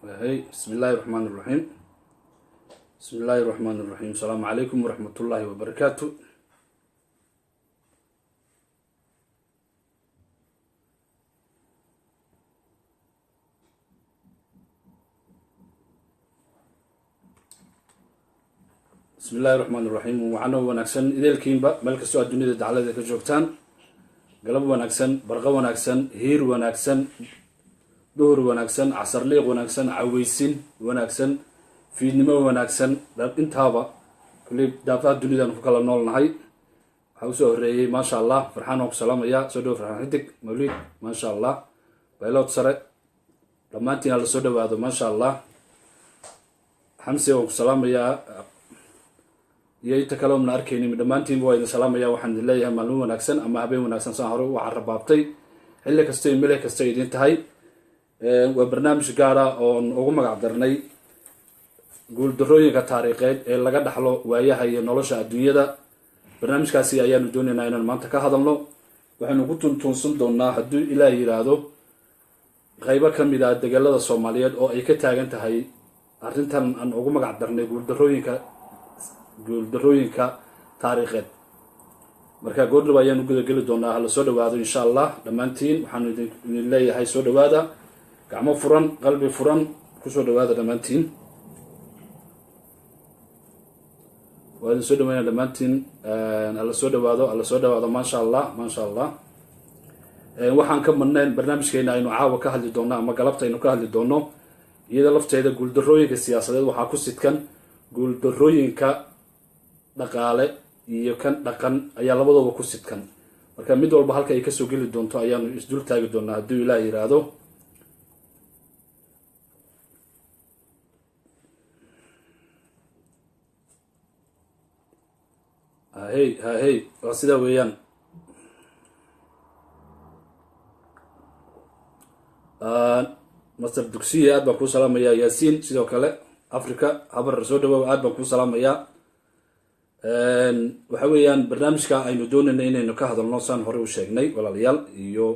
هاي بسم الله الرحمن الرحيم. بسم الله الرحمن الرحيم. السلام عليكم ورحمة الله وبركاته. بسم الله الرحمن الرحيم. وعنا ونكسن إذا الكيمبا ملك السؤال الدنيا دعالة ذاك جوكتان قلب ونكسن برغة ونكسن هير ونكسن دور ونكسن عصر ليغ ونكسن عويسين ونكسن في نمو ونكسن انت هذا كل دافع الدنيا نفك الله نول نهاي حوسه الرئي ما شاء الله فرحان وسلام يا سودو فرحان حدك مولود ما شاء الله بيلوت سرع لما انتي على سودو هذا ما شاء الله حمسي وسلام يا يتكلم من أركيني من دمانتين بويد السلام يا وحمد الله يا مالو ونكسن أما أبي ونكسن سهروا وعرب بابتي حلة كستي ملك كستي انتهي وبرنامج قارة أو قدرني قول دروي كتاريخات اللي قد حلو وياه هي نولش الدنيا ده برنامج كاسي أيام الدنيا ناين المنطقة هذا له وحنا قلتم تنصن دونا حدو إلى يرادو غيبة كم إذا دجال الصوماليات أو أي كتاج انتهي أرنتن أن أو قدرني قول دروي كتاريخات marka goor dhab ayaan u geli doonaa hal soo dhawaado insha Allah dhamaantiin waxaan idin leeyahay soo dhawaada gacmo furan qalbi furan ku soo dhawaada dhamaantiin waan soo dhawaanaa dhamaantiin hal soo dhawaado ma sha Allah waxaan ka marnay barnaamijkeena aynu caawa ka hadli doonaa ama galabta aynu ka hadli doono iyada lafteeda guul darooyinka siyaasadeed waxa ku sidkan guul darooyinka dhaqaale iyo kan dhaqan ayaa labadooda ku sidkan marka mid walba halka ay ka soo gali doonto ayaanu isdul taagi doonaa haddii Ilaahay yiraahdo hey waa sida weeyaan master dugsiya aad baan ku salaamayaa Yaasiin sidoo kale Afrika habar soo dhawaad aad baan ku salaamayaa waxa weeyaan barnaamijka aynu doonayna inaynu ka hadalno saan hore u sheegnay walaalayaal iyo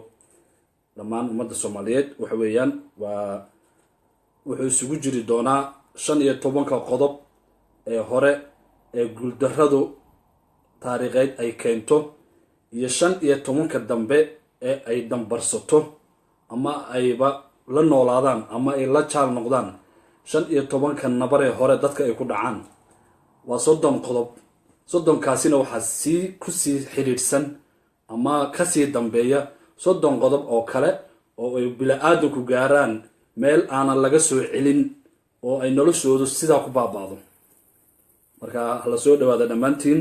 dhammaan ummadda Soomaaliyeed waxa weeyaan wuxuu isugu jiri doonaa 15 qodob ee hore ee guuldarradu taariikheed ay keento iyo 15 dambe ee ay dambarsato ama ayba la noolaadaan ama ay la jaal noqdaan 15 nabar ee hore dadka ay ku dhacaan waa 30 qodob 30 kaasina waxa ku sii xiriirsan ama ka sii dambeeya 30 qodob oo kale oo ay bilaadanku gaaraan meel aan laga soo celin oo ay noloshoodu sida ku baabaado marka la soo dhawaada dhamaantiin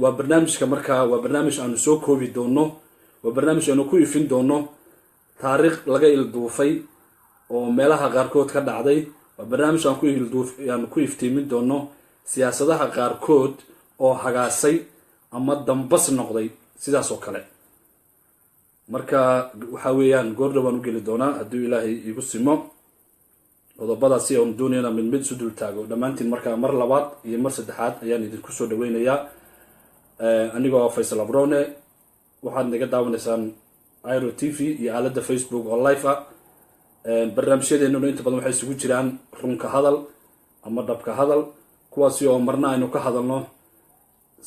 waa barnaamijka marka waa barnaamij aan soo koobi doono waa barnaamij aan ku ifin doono taariikh laga ilduufay oo meelaha qaarkood ka dhacday waa barnaamij aan ku iftiimin doono siyaasadaha qaarkood oo hagaasay ama dambas noqday sidaas oo kale marka waxa weeyaan goor dhawaan u geli doonaa haddii Ilaahay igu simo qodobadaasi oo doonayna mid isu dul taago dhamaantiin marka mar labaad iyo mar saddexaad ayaan idinku soo dhaweynayaa anigoo Faisal Abrone waxaad naga daawanaysaan Airo TV iyo aalada Facebook oo live ah barnaamijyadeenu inta badan waxay isugu jiraan runka hadal ama dhabka hadal kuwaasi oo marna aynu ka hadalno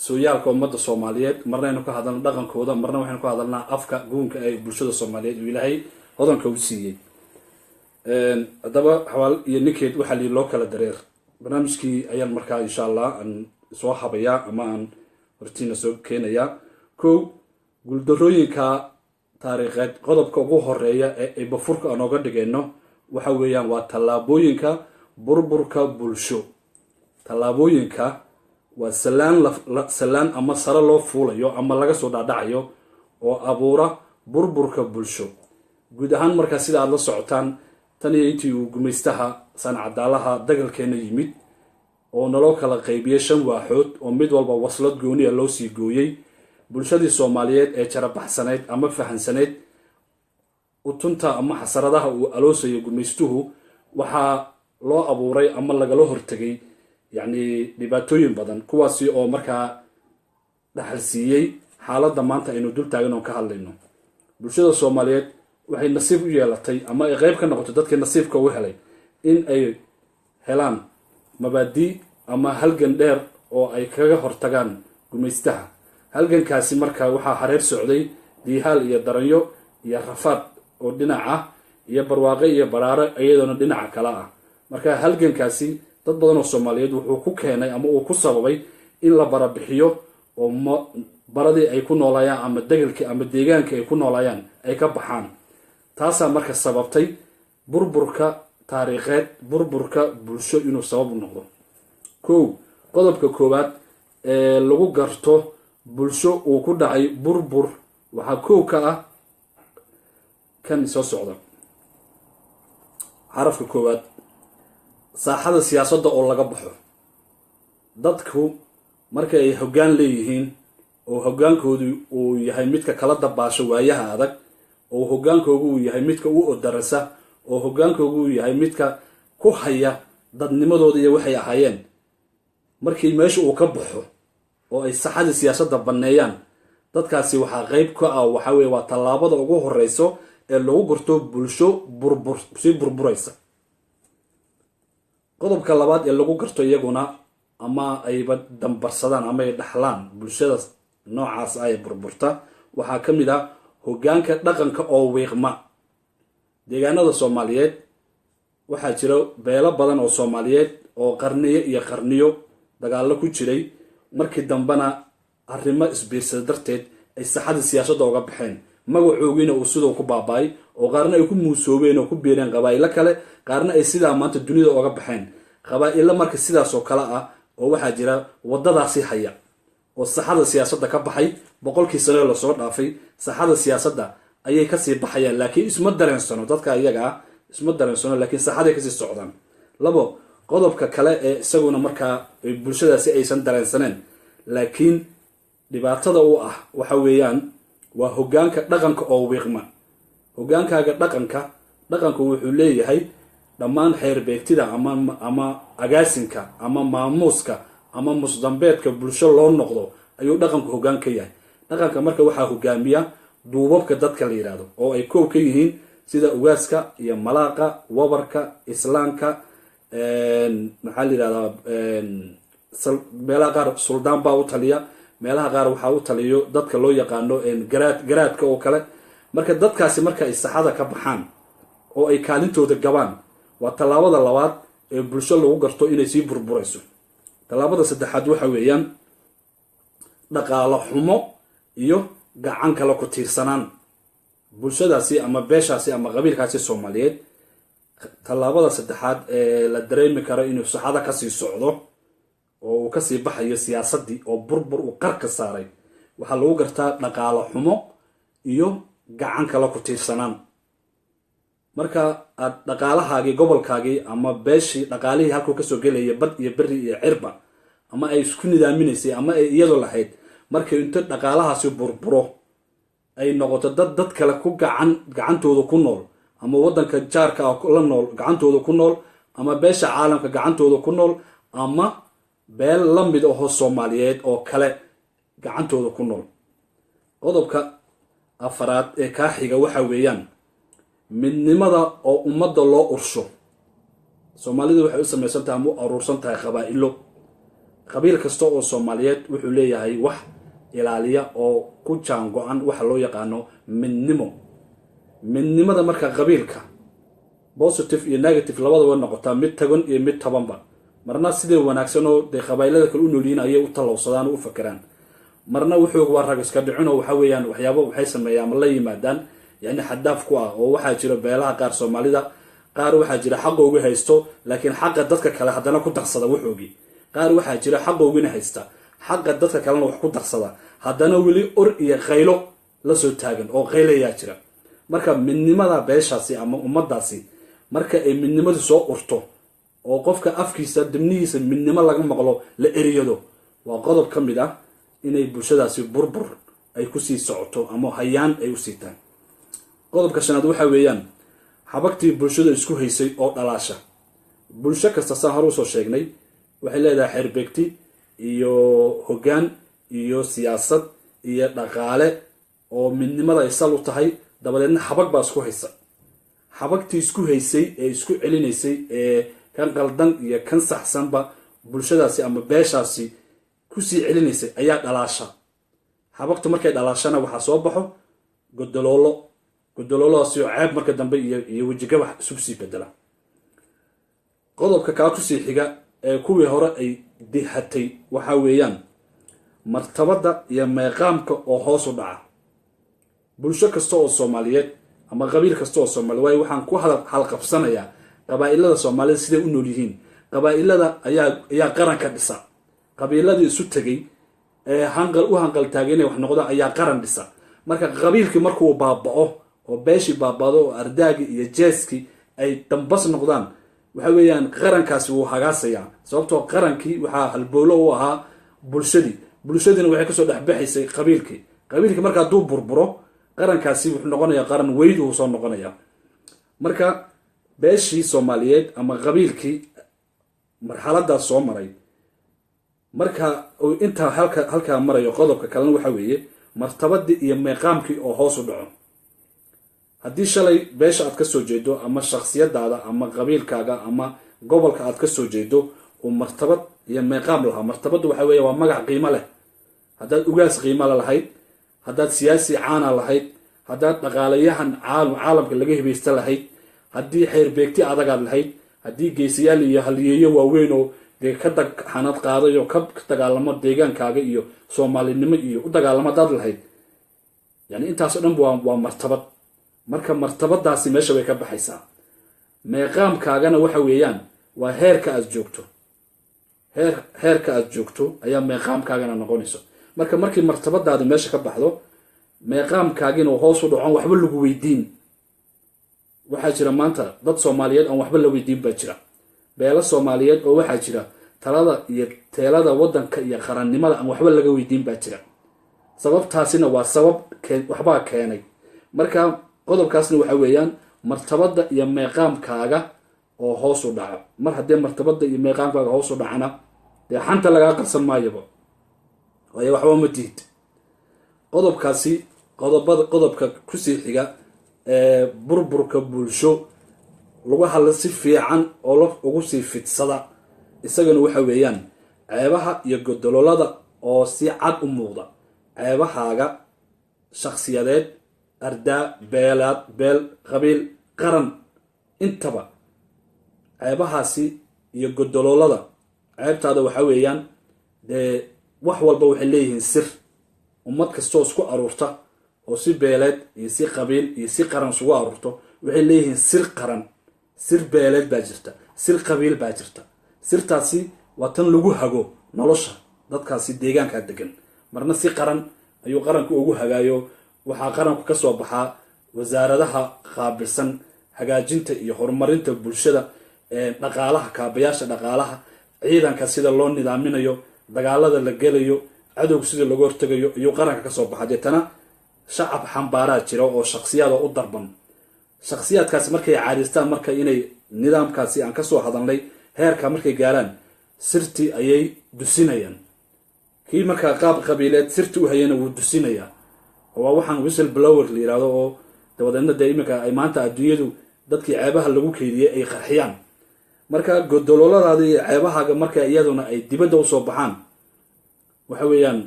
sooyaalka ummadda Soomaaliyeed marna aynu ka hadalno dhaqankooda marna waxaynu ka hadalnaa afka guunka ee bulshada Soomaaliyeed oo Ilaahay hodanka u siiyay hadaba xawaal iyo ninkeed waxa loo kala dareer barnaamijkii ayaan markaa insha Allah aan soo habayaa ama aan hortiina soo keenayaa guuldarooyinka taariikheed qodobka ugu horeeya ee bafurka aan uga dhigayno waxa weeyaan waa tallaabooyinka burburka bulsho tallaabooyinka waa salaan ama sare loo fuulayo ama laga soo dhaadhacayo oo abuura burburka bulsho guud ahaan marka sida aad la socotaan tan iyo intii uu gumaystaha sanacadaalaha dagalkeena yimid oo naloo kala qaybiyay 5 waaxood oo mid walba waslad gooni ah loo sii gooyay bulshadii Soomaaliyeed ee jarabaxsaneed ama fahansaneed utunta ama xasaradaha uu aloosayo gumaystuhu waxa loo abuuray ama laga loo hortagay yani dhibaatooyin badan kuwaasi oo markaa dhaxal siiyay xaaladda maanta aynu dul taagano ka hadlayno bulshada Soomaaliyeed waxay nasiib u yeelatay ama ay qayb ka noqotay dadkii nasiibka u helay in ay helaan mabaadii ama halgan dheer oo ay kaga hortagaan gumaystaha. halgankaasi marka waxaa hareer socday diihaal iyo daranyo iyo rafaad oo dhinac ah iyo barwaaqe iyo baraaro iyadoona dhinaca kale ah. marka halgankaasi dad badan oo Soomaaliyeed wuxuu ku keenay ama uu ku sababay in la barabixiyo oo baradii ay ku noolayaan ama degalkii ama deegaankii ay ku noolayaan ay ka baxaan. taasaa marka sababtay burburka taariikheed, burburka bulsho inuu sabab u noqdo. qodobka koowaad ee lagu garto bulsho uu ku dhacay burbur waxaa kow ka ah kan soo socda. xarafka koowaad, saaxada siyaasadda oo laga baxo. dadku marka ay hoggaan leeyihiin oo hoggaankoodu uu yahay midka kala dabaasho waayaha adag, oo hoggaankoogu uu yahay midka u odarasa, oo hoggaankoogu uu yahay midka ku haya dadnimadooda iyo waxay ahaayeen, markii meesha uu ka baxo oo ay saxada siyaasadda banneeyaan, dadkaasi waxaa qayb ka ah waxa weeye waa tallaabada ugu horeyso ee lagu garto bulsho sii burburaysa. qodobka labaad ee lagu garto iyaguna ama ayba dambarsadaan ama ay dhaxlaan bulshada noocaas ay burburta waxaa ka mid ah hoggaanka dhaqanka oo wiiqma. deegaanada Soomaaliyeed waxaa jira beelo badan oo Soomaaliyeed oo qarniyo iyo qarniyo dagaallo ku jiray, markii dambena arrimo isbiirsada darteed ay saxada siyaasadda uga baxeen, magacoogiina uu sidoo ku baaba'ay, oo qaarna ay ku muusoobeen oo ku biireen qabaa'ilo kale, qaarna ay sidaa maanta dunida uga baxeen. qabaa'ilo marka sidaas oo kale ah oo waxaa jira waddadaasi haya oo saxada siyaasadda ka baxay, boqolkii sano la soo dhaafay saxada siyaasadda ayay kasii baxayaan, laakiin isma dareensano dadka iyaga ah, isma dareensano laakiin saxaday kasii socdaan. qodobka kale ee isaguna markaa bulshadaasi aysan dareensaneen laakiin dhibaatada u ah waxa weeyaan waa hoggaanka dhaqanka oo wiiqma. hoggaankaaga dhaqanku wuxuu leeyahay dhammaan xeer beegtida ama agaasinka ama maamuuska ama musdambeedka bulsho loo noqdo ayuu dhaqanku hoggaan ka yahay. dhaqanka marka waxaa hogaamiya duubabka dadka la yiraahdo oo ay koob ka yihiin sida ugaaska iyo malaaqa, wabarka, islaanka, maxaa la yiraahdaa meelaha qaar suldaan baa u taliya, meelaha qaar waxaa u taliyo dadka loo yaqaano garaadka oo kale. marka dadkaasi marka ay saxada ka baxaan oo ay kaalintooda gabaan waa tallaabada labaad ee bulsho lagu garto inay sii burburayso. tallaabada saddexaad waxa weeyaan dhaqaalo xumo iyo gacan kale ku tiirsanaan. bulshadaasi ama beeshaasi ama qabiilkaasi Soomaaliyeed tallaabada saddexaad ee la dareemi karo inuu saxada kasii socdo oo uu kasii baxayo siyaasaddii oo burbur uu qarka saaray waxaa lagu gartaa dhaqaalo xumo iyo gacan kale ku tiirsanaan. marka aad dhaqaalahaagii gobolkaagii ama beeshii dhaqaalihii halkuu kasoo gelaya bad iyo beri iyo cirba ama ay isku nidaaminaysay ama ay iyadu lahayd, markay inta dhaqaalahaasi burburo ay noqoto dad kale ku gacantooda ku nool ama waddanka jaarka la nool gacantooda ku nool ama beesha caalamka gacantooda ku nool ama beel la mid ahoo Soomaaliyeed oo kale gacantooda ku nool. qodobka afaraad ee kaa xiga waxa weeyaan midnimada oo ummadda loo ursho. Soomaalidu waxay u samaysan tahay ama u aruursan tahay qabaa'ilo. qabiil kasta oo Soomaaliyeed wuxuu leeyahay wax ilaaliya oo ku jaan go-an waxa loo yaqaano midnimada. marka qabiilka positive iyo negative labadaba noqotaa, mid tagan iyo mid tabanba. marna sidii wanaagsan oo de qabaa'ilada kale u noolyihiin ayay u talowsadaan oo u fakeraan, marna wuxuu waa rag iska dhicin oo waxa weeyaan waxyaabo waxay sameeyaan ma la yimaadaan yani xadaaf ku ah. oo waxaa jira beelaha qaar Soomaalida qaar waxaa jira xaqooga haysto laakiin xaqa dadka kale haddana ku darsada waxoogii, qaar waxaa jira xaqoogina haysta xaqa dadka kalena wax ku darsada haddana weli or iyo qaylo la soo taagan oo qaylayaa jira. marka midnimada beeshaasi ama ummadaasi marka ay midnimadu soo urto oo qofka afkiisa dibnihiisa midnimo laga maqlo la eriyado, waa qodob ka mid ah inay bulshadaasi burbur ay kusii socoto ama hayaan ay u siitaan. qodobka shanaad waxa weeyaan xabagtii bulshada isku haysay oo dhalaasha. bulsho kasta saan hore usoo sheegnay waxay leedahay xeerbeegti iyo hoggaan iyo siyaasad iyo dhaqaale oo midnimada ay sal u tahay dabadeedna xabag baa isku haysa. xabagtii isku haysay ee isku celinaysay ee kan qaldan iyo kan saxsanba bulshadaasi ama beeshaasi kusii celinaysay ayaa dhalaasha. xabagtu markay dhalaashana waxaa soo baxo godolooladaasi oo ceeb marka dambe iyo wejigabax isugu sii bedela. qodobka kaa kusii xiga ee kuwii hore ay dihatay waxaa weeyaan martabada iyo meeqaamka oo hoos u dhaca. bulsho kasta oo Soomaaliyeed ama qabiil kasta oo Soomaali way waxaan ku halqabsanayaa qabaa'ilada Soomaalida siday u nool yihiin. qabaa'ilada ayaa qaranka dhisa. qabiiladii isu tagay ee hanqal taagay inay wax noqdaan ayaa qaran dhisa. marka qabiilkii markuu baabao oo beeshi baabado oo ardaagi iyo jeeski ay dambas noqdaan waxa weeyaan qarankaasi wuu hagaasayaa. sababtoo qarankii waxaa halbowlo u ahaa bulshadina waxay kasoo dhexbaxaysay qabiilkii marka hadduu burburo qarankaasi wuxuu noqonayaa qaran weyd uu soo noqonayaa. marka beeshii Soomaaliyeed ama qabiilkii marxaladaas soo maray marka uu inta halka marayo qodobka kalena waxa weeye martabadii iyo meeqaamkii oo hoos u dhaco. haddii shalay beesha aad ka soo jeedo ama shakhsiyadaada ama qabiilkaaga ama gobolka aad ka soo jeedo oo martabad iyo meeqaam lahaa. martabadu waxa weeye waa magac qiimo leh. haddaad ugaas qiimo lahayd, haddaad siyaasi caana lahayd, haddaad dhaqaalayahan caalamka laga hibaysta lahayd, haddii xeer beegti adagaad lahayd, haddii geesiyaal iyo halyeeyo waaweyn oo dee ka xanad qaaday oo ka dagaalamo deegaankaaga iyo Soomaalinimo iyo u dagaalamo dad lahayd, yani intaas oo dhan waa martabad. marka martabadaasi meesha way ka baxaysaa. meeqaamkaagana waxa weeyaan waa heerka aad joogto ayaa meeqaamkaagana noqonayso. markii martabadaadu meesha ka baxdo meeqaamkaagina hoos u dhacon waxba lagu weydiin. waxaa jira maanta dad Soomaaliyeed aan waxba la weydiin baa jira. beelo Soomaaliyeed oo waxaa jira talada iyo teelada wadanka iyo qarannimada aan waxba laga weydiin baa jira. sababtaasina waa sabab waxbaa keenay. marka qodobkaasna waxa weeyaan martabada iyo meeqaamkaaga oo hoos u dhaca. mar haddii martabada iyo meeqaamkaaga hoos u dhacana dee xanta lagaa qarsan maayaba waayo waxba ma diid. qodobkaasi qodobka kusii xiga ee burburka bulsho lagu hadla si fiican oo ugu sii fidsada isagana waxa weeyaan ceebaha iyo godololada oo si cad u muuqda. ceebahaaga shakhsiyadeed, ardaa, beel, qabiil, qaran, intaba ceebahaasi iyo godololada ceebtaada waxa weeyaan dee wax walba waxay leeyihiin sir. ummad kastoo isku aruurta oo si beeleed iyo si qabiil iyo si qaran isugu aruurto waxay leeyihiin sir qaran, sir beeleed baa jirta, sir qabiil baa jirta. sirtaasi waa tan lagu hago nolosha dadkaasi deegaanka degan. marna si qaran ayuu qaranku ugu hagaayo. waxaa qaranku ka soo baxaa wasaaradaha qaabilsan hagaajinta iyo horumarinta bulshada, dhaqaalaha, kaabayaasha dhaqaalaha, ciidanka sida loo nidaaminayo, dagaalada la gelayo, cadowga sida lagu hortagayo iyo qaranka ka soo baxa. deetana shacab xambaaraa jira oo shakhsiyaada u darban. shakhsiyaadkaasi markay caadaystaan marka inay nidaamkaasi aan kasoo hadalnay heerka markay gaaraan sirtii ayay dusinayaan. kii markaa qaab qabiileed sirti u hayana wuu dusinayaa. waa waxaan whistle blower la yiraahdo oo dabadeedna dee iminka ay maanta adduunyadu dadkii ceebaha lagu keydiyey ay qarxiyaan. marka godololadaada iyo ceebahaaga marka iyaduna ay dibadda usoo baxaan waxa weeyaan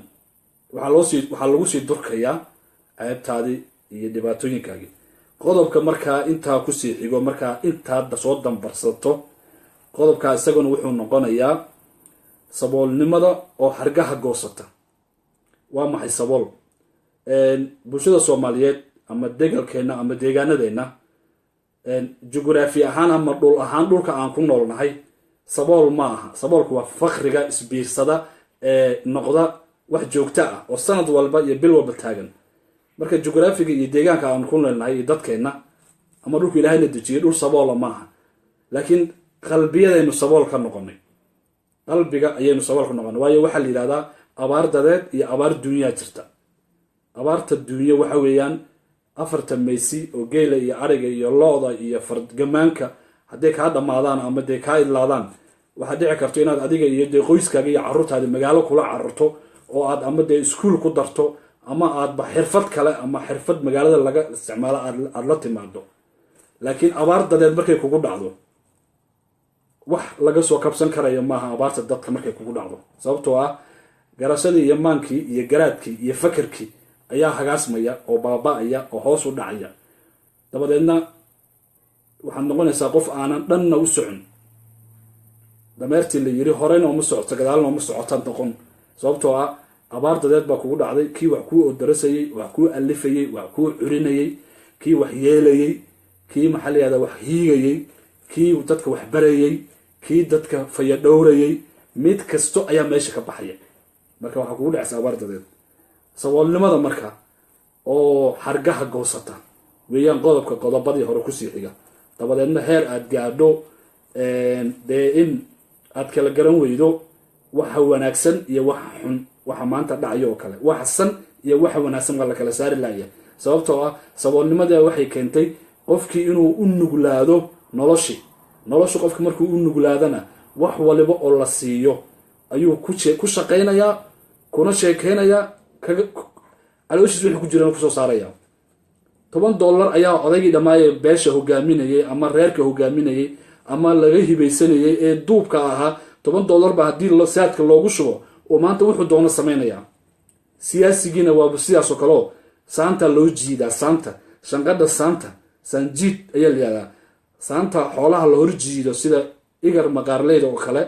waxaa lagu sii durkayaa ceebtaadii iyo dhibaatooyinkaagii. qodobka markaa intaa kusii xigo markaa intaad soo dambarsato qodobkaa isaguna wuxuu noqonayaa saboolnimada oo hargaha goosata. waa maxay sabool? bulshada Soomaaliyeed ama degalkeena ama deegaanadeena jugraafi ahaan ama dhul ahaan dhulka aan ku noolnahay sabool ma aha. saboolku waa faqriga isbiirsada ee noqda wax joogto ah oo sanad walba iyo bil walba taagan. marka jugraafiga iyo deegaanka aan ku noolnahay iyo dadkeena ama dhulka Ilaahay la dejiyay dhul saboola ma aha. laakiin qalbiyadaynu sabool ka noqonay. qalbiga ayaynu sabool ka noqonay waayo waxaa la yiraahdaa abaar dadeed iyo abaar dunya jirta. abaarta dunya waxa weeyaan 4 Maysi oo geela iyo ariga iyo looda iyo fargamaanka hadday kaa dhamaadaan ama day kaa idlaadaan waxaa dhici karto inaad adiga iyo qoyskaaga iyo carruurtaada magaalo kula carurto oo aad ama dee iskuul ku darto ama aadba xirfad kale ama xirfad magaalada laga isticmaalo aad la timaado. laakiin abaar dadeed markay kugu dhacdo wax laga soo kabsan karayo maaha abaarta dadka markay kugu dhacdo, sababtoo ah garashadii iyo maankii iyo garaadkii iyo fakarkii ayaa hagaasmaya oo baaba'aya oo hoos u dhacaya. dabadeedna waxaad noqonaysaa qof aanan dhanna u socon. dameertii la yiri horeyna uma socoto gadaalna uma socotaad noqon, sababtoo ah abaar dadeed baa kugu dhacday. kii wax kuu odarasayey, wax kuu alifayey, wax kuu curinayey, kii wax yeelayey, kii maxaa la yihahdaa wax hiigayey, kii dadka wax barayey, kii dadka fayadhowrayey, mid kasto ayaa meesha ka baxaya. marka waxaa kugu dhacaysa abaar dadeed. saboolnimada marka oo xargaha goosata weeyaan qodobadii hore kusii xiga. dabadeedna heer aad gaadho dee in aad kala garan weydo waxa wanaagsan iyo waxa xun, waxa maanta dhacayo oo kale. waxa san iyo waxa wanaagsan waa la kala saari laaya, sababtoo ah saboolnimada waxay keentay qofkii inuu u nuglaado noloshu qofki markuu u nuglaadana wax waliba oo la siiyo ayuu ku shaqaynayaa, kuna sheekeynayaa, calooshiis wixii ku jirana kusoo saaraya. $10 ayaa odaygii dhammaayee beesha hogaaminayay ama reerka hogaaminayay ama laga hibaysanayay ee duubka ahaa, $10 ba haddii saadka loogu shubo oo maanta wuxuu doono samaynayaa. siyaasigiina waaba sidaas oo kaleo saanta loo jiidaa. shanqadha saanta sanjiid ayaa la yihahdaa. saanta xoolaha la hor jiido sida igar maqaarleyda oo kale.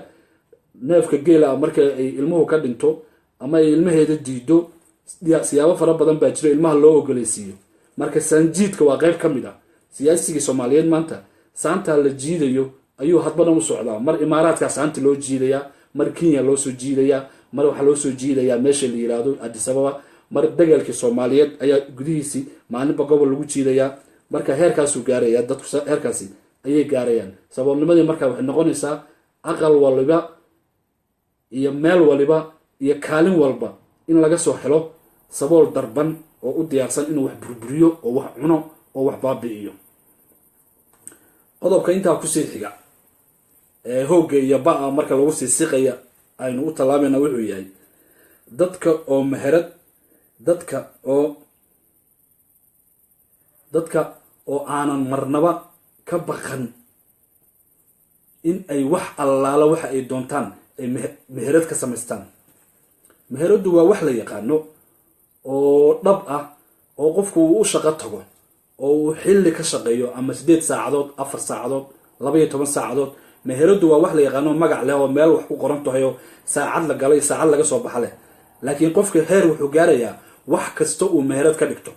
neefka geela marka ay ilmuhu ka dhinto ama ay ilmaheeda diido, siyaabo fara badan baa jiro ilmaha loo ogolaysiiyo. marka sanjiidka waa qayb ka mid ah. siyaasigii soomaaliyeed maanta saanta la jiidayo ayuu hadbadan u socdaa. mar imaaraadka saanta loo jiidayaa, mar kenya loo soo jiidayaa, mar waxaa loo soo jiidayaa meesha la yiraahdo Addis Ababa, mar dagaalkii soomaaliyeed ayaa gudihiisii maalinba gobol lagu jiidayaa. marka heerkaasuu gaaraya, dadku heerkaasi ayay gaarayaan. saboolnimadii marka waxay noqonaysaa aqal waliba iyo meel waliba iyo kaalin walba in laga soo helo sabool darban oo u diyaarsan inuu wax burburiyo oo wax cuno oo wax baabi'iyo. qodobka intaa kusii xiga ee hoogga iyo ba'a marka lagu sii siqaya aynu u tallaabayna wuxuu yahay dadka oo meherad, dadka oo aanan marnaba ka baqan in ay wax allaala waxa ay doontaan ay meherad ka samaystaan. meheraddu waa wax la yaqaano oo dhab ah oo qofku uu u shaqo tago oo uu xilli ka shaqeeyo, ama 8 saacadood, 4 saacadood, 12 saacadood. meheraddu waa wax la yaqaano magac leh oo meel wax ku qoran tahay oo saacad la galay saacad laga soo baxa leh. laakiin qofka heer wuxuu gaarayaa wax kasta uu meherad ka dhigto.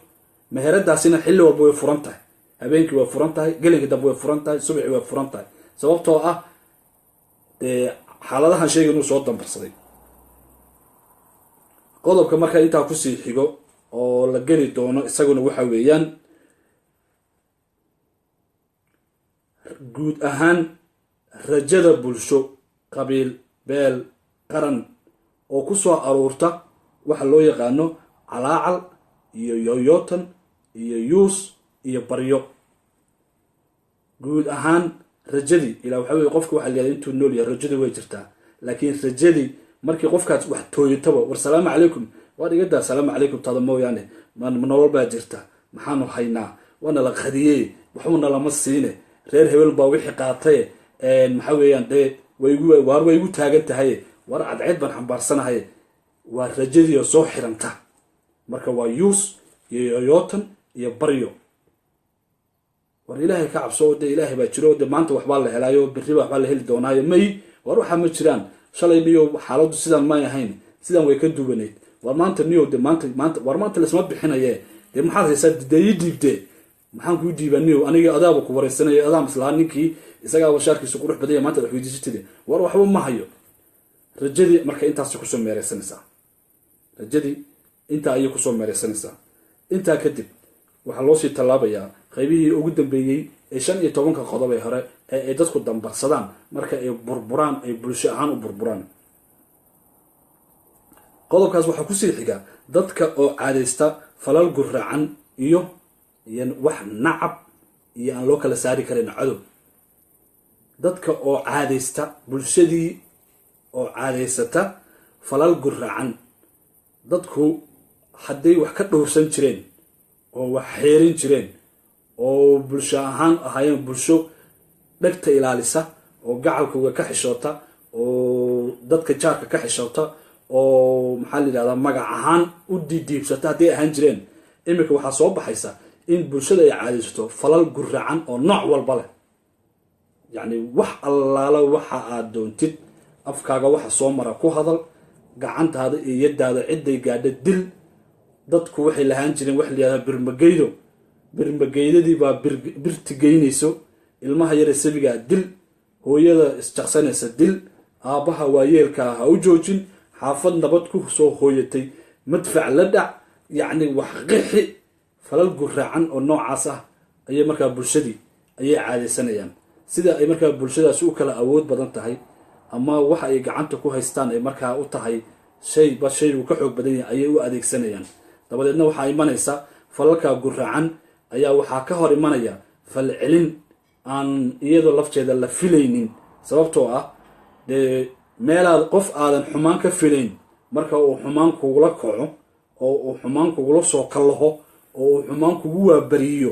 meheradaasina xilli walba way furan tahay, habeenkii way furan tahay, gelinkii dambe way furan tahay, subaxii way furan tahay, sababtoo ah dee xaaladahan sheega inuu soo dambarsaday. qodobka marka intaa kusii xigo oo la geli doono isaguna waxa weeyaan guud ahaan rajada bulsho, qabiil, beel, qaran oo ku soo aruurta waxa loo yaqaano calaacal iyo yoyotan iyo yuus iyo baryo. guud ahaan rajadii ilaa waxa weye qofka waxa la yihahda intuu nool yahay rajadu way jirtaa, laakiin rajadii markii qofkaas wax tooyataba war salaamu calaykum waa dhigadaa salaamu calaykum tada mooyaane ma nolol baa jirta, maxaanu haynaa, waana la qadiyey, waxuuna lama siine, reer hebel baa wixii qaataye maxaa weeyaan dee waar way igu taagan tahay, war cadceed baan xambaarsanahay. waa rajadii oo soo xiranta. marka waa yuus iyo yoyotan iyo baryo. war ilaahay ka cabso oo dee ilaahay baa jiro, dee maanta waxbaa la helaayo, berri waxbaa la heli doonaayo. may war waxaa ma jiraan. shalay niyo xaaladdu sidaan may ahayn, sidaan way ka duwanayd. war maanta niyo de war maanta laisma bixinaye, dee maxaad haysaa dee ii dhiibdee, maxaan kuu dhiibaa niyo, aniga adaaba ku wareysanaya, adaam islahaa ninkii isagaaba shaarkiisu qurux badanya maanta wax weydiisatide, war waxba ma hayo. rajadii marka intaas kusoo meereysanaysaa. rajadii intaa ayay kusoo meereysanaysaa. intaa kadib waxaa loo sii tallaabayaa qaybihii ugu dambeeyey ee 15 qodob ee hore ee ay dadku dambarsadaan marka ay burburaan, ay bulsho ahaan u burburaan. qodobkaas waxaa kusii xiga dadka oo caadaysta falal gurracan iyo wax nacab iyo aan loo kala saari karin cadow. dadka oo caadaysta, bulshadii oo caadaysata falal gurracan. dadku hadday wax ka dhowrsan jireen oo wax xeerin jireen oo bulsho ahaan ahaayeen bulsho dhegta ilaalisa oo gacalkooga ka xishoota oo dadka jaarka ka xishoota oo maxaa la yidhahdaa magac ahaan u diibsata hadday ahaan jireen iminka waxaa soo baxaysa in bulshada ay caadaysato falal guracan oo nooc walba leh yacni wax allaala waxa aad doontid afkaaga waxa soo mara ku hadal gacantaada iyo yadaada ciday gaadha dil dadku waxay lahaan jireen wax la yidhahdaa birmageydo birmageydadii baa birti geynayso ilmaha yare sabigaa dil hooyada isjaqsanaysa dil aabbaha waayeelkaa ha u joojin xaafad nabad ku soo hooyatay madfac la dhac yacni wax qixi falal guraacan oo noocaas ah ayay markaa bulshadii ayay caadaysanayaan sida ay markaa bulshadaasi u kala awood badan tahay ama waxa ay gacanta ku haystaan ay markaa u tahay shayba shaygu ka xoog badan yahay ayay u adeegsanayaan dabadeedna waxaa imanaysa falalkaa guraacan ayaa waxaa ka hor imanaya falcelin aan iyadoo lafteeda la filaynin sababtoo ah dee meelaad qof aadan xumaan ka filayn marka uu xumaan kugula kaco oo uu xumaan kugula soo kallaho oo uu xumaan kugu waabariyo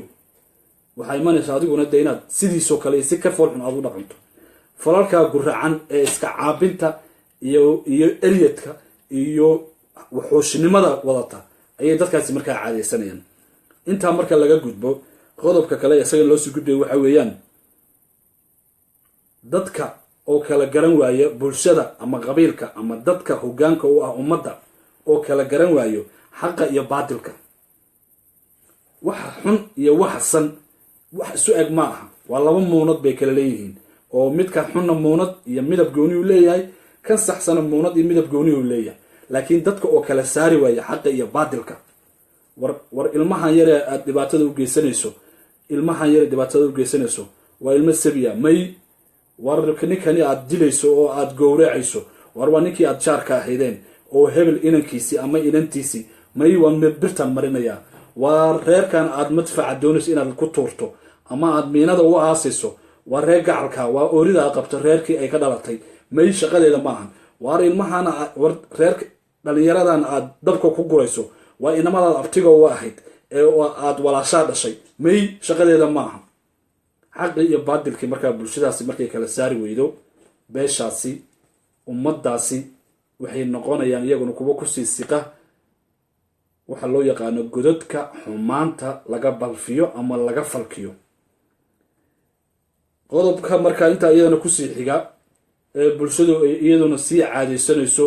waxaa imanaysa adiguna dee inaad sidiisoo kale si ka foolxun aad u dhaqanto falalkaa guracan ee iska caabinta iyo eryadka iyo waxooshinimada wadata ayay dadkaasi markaa caadaysanayaan intaa marka laga gudbo qodobka kale isaga loo sii gudbaya waxa weeyaan dadka oo kala garan waaya bulshada ama qabiilka ama dadka hoggaanka u ah ummadda oo kala garan waayo xaqa iyo baadilka waxa xun iyo waxa san wax isu eg ma aha waa laba muunad bay kala leeyihiin oo midka xunna muunad iyo midab gooni uu leeyahay kan saxsana muunad iyo midab gooni uu leeyahay laakiin dadka oo kala saari waaya xaqa iyo baadilka war ilmahan yare aad dhibaatada u geysanayso waa ilmo sabiya may war ninkani aad dilayso oo aad gowracayso war waa ninkii aad jaarka ahaydeen oo hebel inankiisii ama inantiisii may waan birtan marinayaa waa reerkan aad madfaca doonayso inaad ku tuurto ama aad miinada u aasayso waa reer gacalka waa oorida aad qabto reerkii ay ka dhalatay may shaqadeeda maahan waar ilmahana war reer dhalinyaradan aad dabka ku gurayso waa inamadaad abtiga u ahayd ee aad walaashaa dhashay may shaqadeeda maaha xaqii iyo baadilkii markaa bulshadaasi markay kala saari weydo beeshaasi ummadaasi waxay noqonayaan iyaguna kuwa kusii siqa waxa loo yaqaano godadka xumaanta laga balfiyo ama laga falkiyo qodobka markaa intaa iyadana kusii xiga ee bulshadu ay iyaduna sii caadaysanayso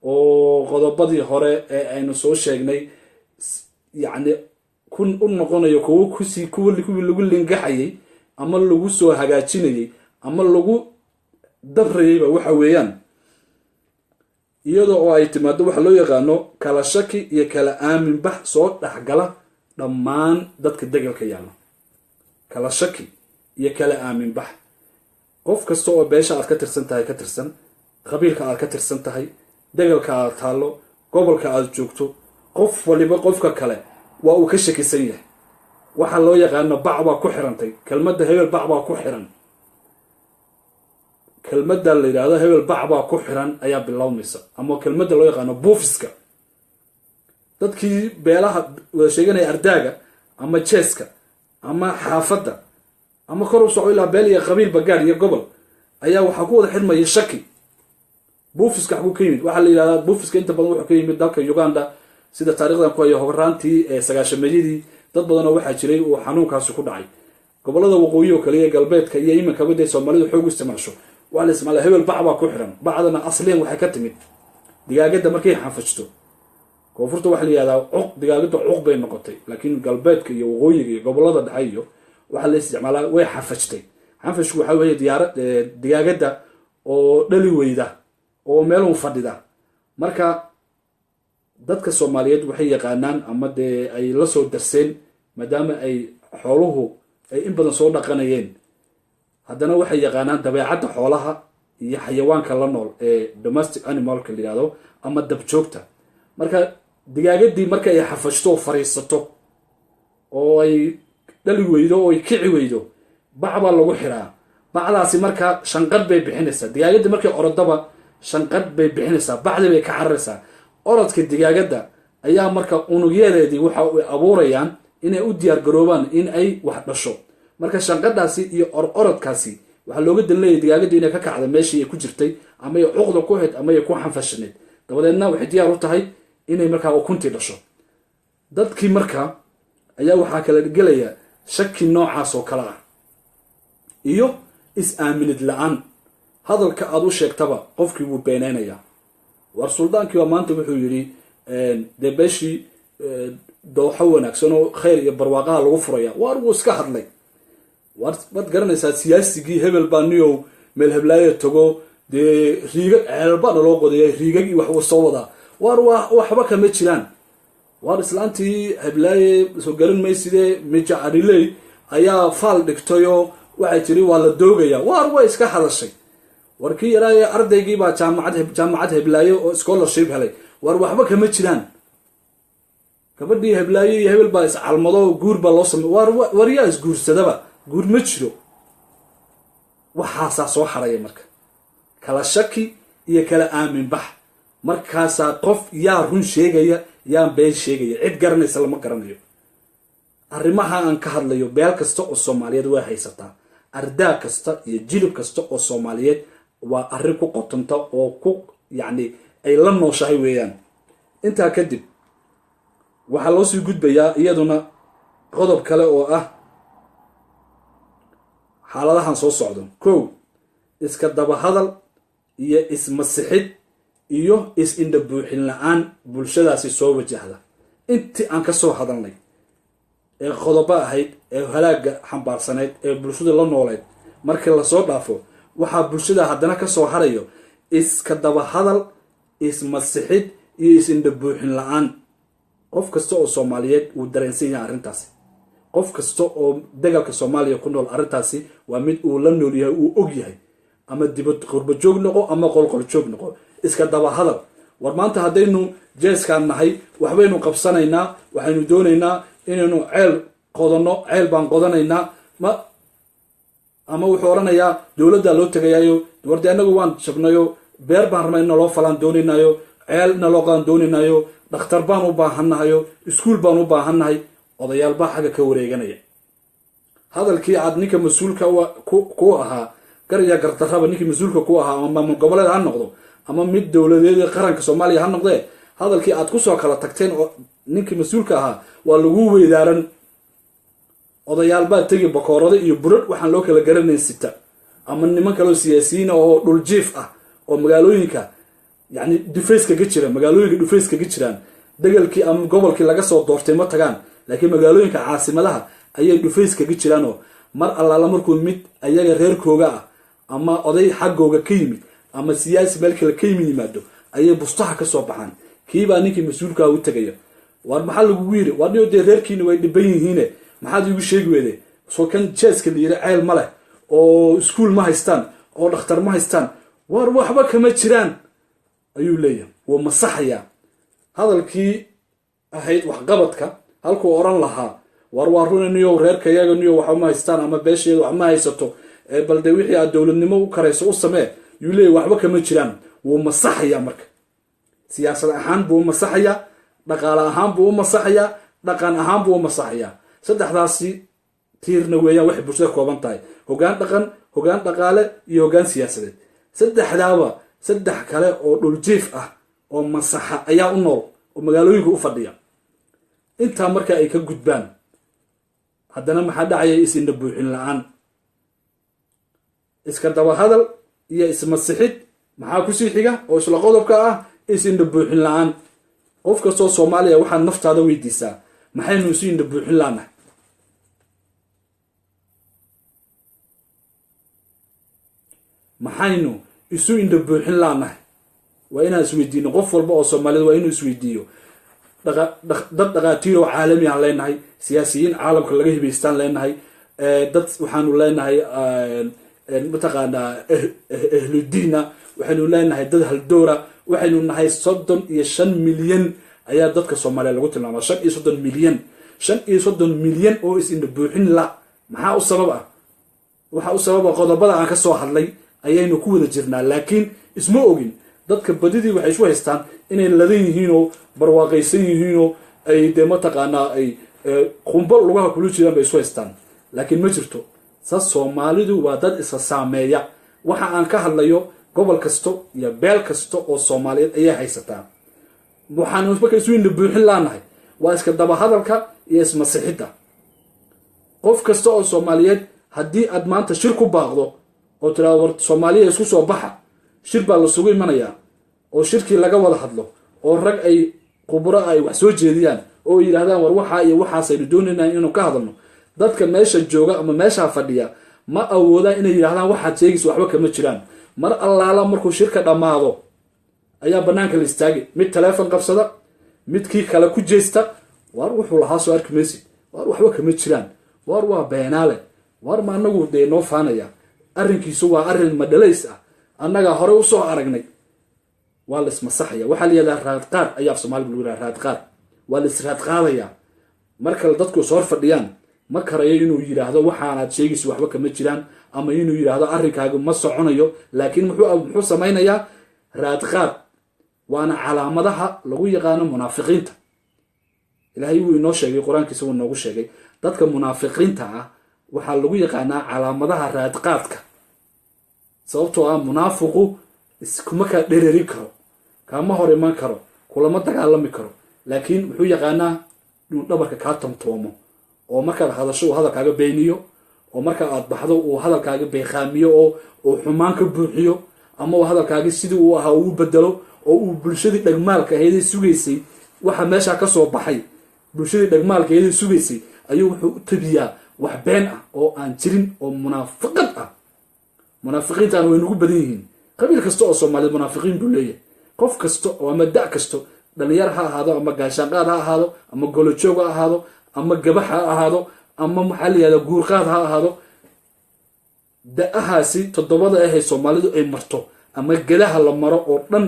oo qodobadii hore ee aynu soo sheegnay yacni u noqonayo kuwii lagu lingaxayay ama lagu soo hagaajinayay ama lagu dabrayayba waxa weeyaan iyadoo oo ay timaado waxa loo yaqaano kala shaki iyo kala aamin bax soo dhexgala dhammaan dadka degalka yaalla kala shaki iyo kala aamin bax qof kasta oo beesha aad ka tirsan tahay ka tirsan qabiilka aad ka tirsan tahay degalka aad taallo gobolka aad joogto qof waliba qofka kale waa uu ka shakisan yahay waxa loo yaqaano bac baa ku xirantay kelmadda hebel bac baa ku xiran kelmadda la yidhaahdo hebel bac baa ku xiran ayaa bilowmaysa ama kelmadda loo yaqaano buufiska dadkii beelaha wada sheeganaya ardaaga ama jeeska ama xaafadda ama kor u soco ilaa beel iyo qabiilba gaar iyo gobol ayaa waxaa ku wada xirmaya shaki buufiska xaguu ka yimid waxaa la yidhahdaa buufiska inta badan wuxuu ka yimid dalka uganda sida taarikhdan ku hayo horaantii ee sagaashameeyadii dad badanoo waxaa jiray uu xanuunkaasi ku dhacay gobolada waqooyi oo kale iyo galbeedka iyo iminka midday soomaalidu xoog u isticmaasho waa la isticmaala hebel bac baa ku xiran bacdana asliyan waxay ka timid digaagadda markay xanfajto koonfurta waxa la yihahdaa cuq digaagadda cuq bay noqotay laakiin galbeedka iyo waqooyiga iyo gobolada dhexe iyo waxaa la isticmaalaa way xanfajtay xanfashku waxaa weeye digaagadda oo dhali weyda oo meelun fadhida marka dadka soomaaliyeed waxay yaqaanaan ama dee ay la soo darseen maadaama ay xooluhu ay in badan soo dhaqanayeen haddana waxay yaqaanaan dabeecadda xoolaha iyo xayawaanka la nool ee domestic animalka la yihahdo ama dabjoogta marka digaagadii marka ay xafashto oo fariisato oo ay dhali weydo oo ay kici weydo bac baa lagu xiraa bacdaasi markaa shanqadh bay bixinaysaa digaagadii markay orodaba shanqadh bay bixinaysaa bacdii bay ka cararaysaa orodka digaagadda ayaa marka unugyadeedii waxa ay abuurayaan inay u diyaar garoobaan in ay wax dhasho. marka shanqadhaasi iyo orodkaasi waxaa looga danleeyay digaagadii inay ka kacda meeshii ay ku jirtay ama ay cuqda ku hayd ama ay ku xanfashanayd, dabadeedna waxay diyaar u tahay inay markaa ukuntii dhasho. dadkii marka ayaa waxaa kala gelaya shaki noocaas oo kale ah iyo is-aaminid la-aan. hadalka aad u sheegtaba qofkii wuu beenaynayaa. war suldaankii waa maanta wuxuu yidhi dee beeshii dooxo wanaagsan oo khayr iyo barwaaqaha lagu furaya. waar wuu iska hadlay. waad garanaysaa siyaasigii hebel baa niyow meel heblaayo tago dee riigag ceelbaana loo qodaya, riigag iyo wax soo wadaa. waar waxba kama jiraan. waar islaantii heblaaye soo garan maysidee mija ariley ayaa faal dhigtayoo waxay tiri waa la doogayaa. waar way iska hadashay. war kii yaraaye ardaygiibaa jaamacad heblaaye oo scholarship helay. waar waxba kama jiraan. gabadhii heblaaye iyo hebel baa iscalmado guur baa loo samey. war yaa isguursadaba, guur ma jiro. waxaasaa soo haraya marka kala shaki iyo kala aamin bax. markaasaa qof yaa run sheegaya yaa been sheegaya, cid garanaysa lama garanayo. arrimaha aan ka hadlayo beel kasta oo soomaaliyeed way haysataa. ardaa kasta iyo jilib kasta oo soomaaliyeed waa arrin ku qotonta oo ku yacni ay la nooshahay weeyaan. intaa kadib waxaa loo sii gudbayaa iyaduna qodob kale oo ah xaaladahan soo socdo. kow, iska daba hadal iyo ismasixid iyo is-indha buuxin la-aan bulshadaasi soo wajahda. intii aan ka soo hadalnay ee qodobo ahayd ee halaaga xambaarsanayd ee bulshada la nooleed markii lasoo dhaafo, waxaa bulshada haddana ka soo harayo iska daba hadal, ismasixid iyo is-indha buuxin la-aan. qof kasta oo soomaaliyeed wuu dareensan yahay arrintaasi. qof kasta oo dagaalka soomaaliya ku nool arrintaasi waa mid uu la nool yahay, uu og yahay. ama dibad qurba joog noqo ama qolqol joog noqo. iska daba hadal. war maanta haddaynu jeeskaan nahay waxbaynu qabsanaynaa, waxaynu doonaynaa inaynu ceel qodanno, ceel baan qodanaynaa. ama wuxuu odhanayaa dowladdaa loo tegayaayo, wardi anagu waan jabnayo, beer baan rabna in naloo falaan doonaynayo, ceel naloo qadan doonaynayo, dhakhtar baan u baahannahayo, iskuul baan u baahannahay. odayaal baa xagga ka wareeganaya. hadalkii aad ninka mas-uulka ku ahaa garya gardarraba ninkii mas-uulka ku ahaa ama maamul goboleed ha noqdo ama mid dowladeed qaranka soomaaliya ha noqdee, hadalkii aad kusoo kala tagteen oo ninkii mas-uulka ahaa waa lagu weydaaran. odayaal baa tegi bakoorada iyo burad waxaan loo kala garanayn sita, ama niman kaloo siyaasiyiina oo dhul jiif ah oo magaalooyinka yani dhufayska ka jira, magaalooyinka dhufayska ka jiraan. degalkii ama gobolkii laga soo doortay ma tagaan, laakiin magaalooyinka caasimadaha ayay dhufayska ka jiraan. oo mar allaala markuu mid ayaga reerkooga ah ama oday xaggooga ka yimid ama siyaasi meel kale ka yimid yimaado ayay bustaha ka soo baxaan. kiibaa ninkii mas-uulkaa u tegaya. waar maxaa lagugu yiri? waar niyo dee reerkiina way dhiban yihiine maxaad iigu sheegi weyde? soo kan jeeska la yiri ceel ma leh oo iskuul ma haystaan oo dhakhtar ma haystaan. waar waxba kama jiraan ayuu leeyahay. wuu masaxayaa. hadalkii ahayd waxqabadka halkuu oran lahaa waar waa runa niyow reerkayaga niyo waxba ma haystaan ama beesheeda wax ma haysato, balde wixii aad dowladnimo u karayso u samee, yuu leeyahy waxba kama jiraan. wuu masaxayaa. marka siyaasad ahaan buu u masaxayaa, dhaqaale ahaan buu u masaxayaa, dhaqan ahaan buu u masaxayaa. saddexdaasi tiirna weeyaan waxay bulshada kooban tahay: hoggaan dhaqan, hoggaan dhaqaale iyo hoggaan siyaasadeed. saddexdaaba saddex kale oo dhuljiif ah oo masaxa ayaa u nool oo magaalooyinka u fadhiya. intaa marka ay ka gudbaan haddana maxaa dhacaya? is-indha buuxin la-aan. iska daba hadal iyo ismasixid. maxaa kusii xiga oo isla qodobka ah? is-indha buuxin la-aan. qof kastoo soomaaliya waxaad naftaada weydiisaa, maxaynu isu indha buuxin laanahay? maxaynu isu indha buuxin laanahay? waa inaan isweydiino. qof walba oo soomaaliyed waa inuu isweydiiyo. dad dhaqaatiir oo caalami aan leenahay, siyaasiyiin caalamka laga hibaystaan leenahay, dad waxaanu leenahay mataqaanaa ahludiina, waxaynu leenahay dad haldoora, waxaynu nahay 35 milyan ayaa dadka soomaaliya lagu tilmaama. 35 milyan 35 milyan oo is-indha buuxin la. maxaa u sabab ah? waxaa u sababa qodobada aan ka soo hadlay ayaynu ku wada jirnaa, laakiin isma ogin dadka badidii waxay isu haystaan inay ladan yihiinoo barwaaqaysan yihiinoo ay dee mataqaanaa ay qumbo lugaha kula jiraan bay isu haystaan laakiin ma jirto saas soomaalidu waa dad isa saameeya waxa aan ka hadlayo gobol kasto iyo beel kasto oo soomaaliyeed ayaa haysataa waxaan marka isu indha buuxin laanahay waa iska daba hadalka iyo ismasixidda qof kasta oo soomaaliyeed haddii aad maanta shir ku baaqdo oo tiraado war soomaaliya isku soo baxa shir baa la sugu imanayaa oo shirkii laga wada hadlo oo rag ay khuburo ay wax soo jeediyaan oo yidhaahdaan war waxaa iyo waxaasaynu doonaynaa inuu ka hadalno dadka meesha jooga ama meeshaa fadhiya ma awoodaan inay yidhahdaan waxaad sheegaysa waxba kama jiraan mar allaala markuu shirka dhammaado ayaa bannaanka la istaagay mid taleefon qabsada midkii kale ku jeesta waar wuxuu lahaa soo arki maysid waar waxba kama jiraan waar waa beenaale waar ma anagu dee noo faanaya arrinkiisu waa arrin madhalays ah annagaa hore usoo aragnay waa la ismasaxaya waxaa la yidhahdaa raadqaad ayaa af soomaaliga lagu yidhaha raadqaad waa la israadqaadayaa marka dadku is hor fadhiyaan ma karayo inuu yidhaahdo waxaanaad sheegaysa waxba kama jiraan ama inuu yidhaahdo arrinkaagu ma soconayo laakiin muxuu samaynayaa raadqaad waana calaamadaha lagu yaqaano munaafiqiinta ilaahay wuu inoo sheegay qur-aankiisa wuu inoogu sheegay dadka munaafiqiinta ah waxaa lagu yaqaanaa calaamadaha raadqaadka sababtoo ah munaafiqu iskuma kaa dhereri karo kaama hor iman karo kulama dagaalami karo laakiin wuxuu yaqaanaa inuu dhabarka kaa tamtoomo oo markaad hadasho uu hadalkaaga beeniyo oo marka aad baxdo uu hadalkaaga beeqaamiyo oo xumaan ka buuxiyo ama uu hadalkaagi sidii uu ahaa uu bedelo oo uu bulshadii dhagmaalka ahaydee sugaysay waxa meeshaa ka soo baxay bulshadii dhagmaalka ahaydee sugaysay ayuu wuxuu u tabiyaa wax been ah oo aan jirin oo munaafiqad ah munaafiqiintaana way nagu badan yihiin qabiil kasta oo soomaaliyeed munaafiqiin buu leeyahay qof kasta oo ama da' kasto dhalinyar ha ahaado ama gaashaanqaad ha ahaado ama golojoog ha ahaado ama gabax ha ahaado ama maxaa la yihahdaa guurqaad ha ahaado da-ahaasi toddobada ahee soomaalidu ay marto ama gadaha la maro oo dhan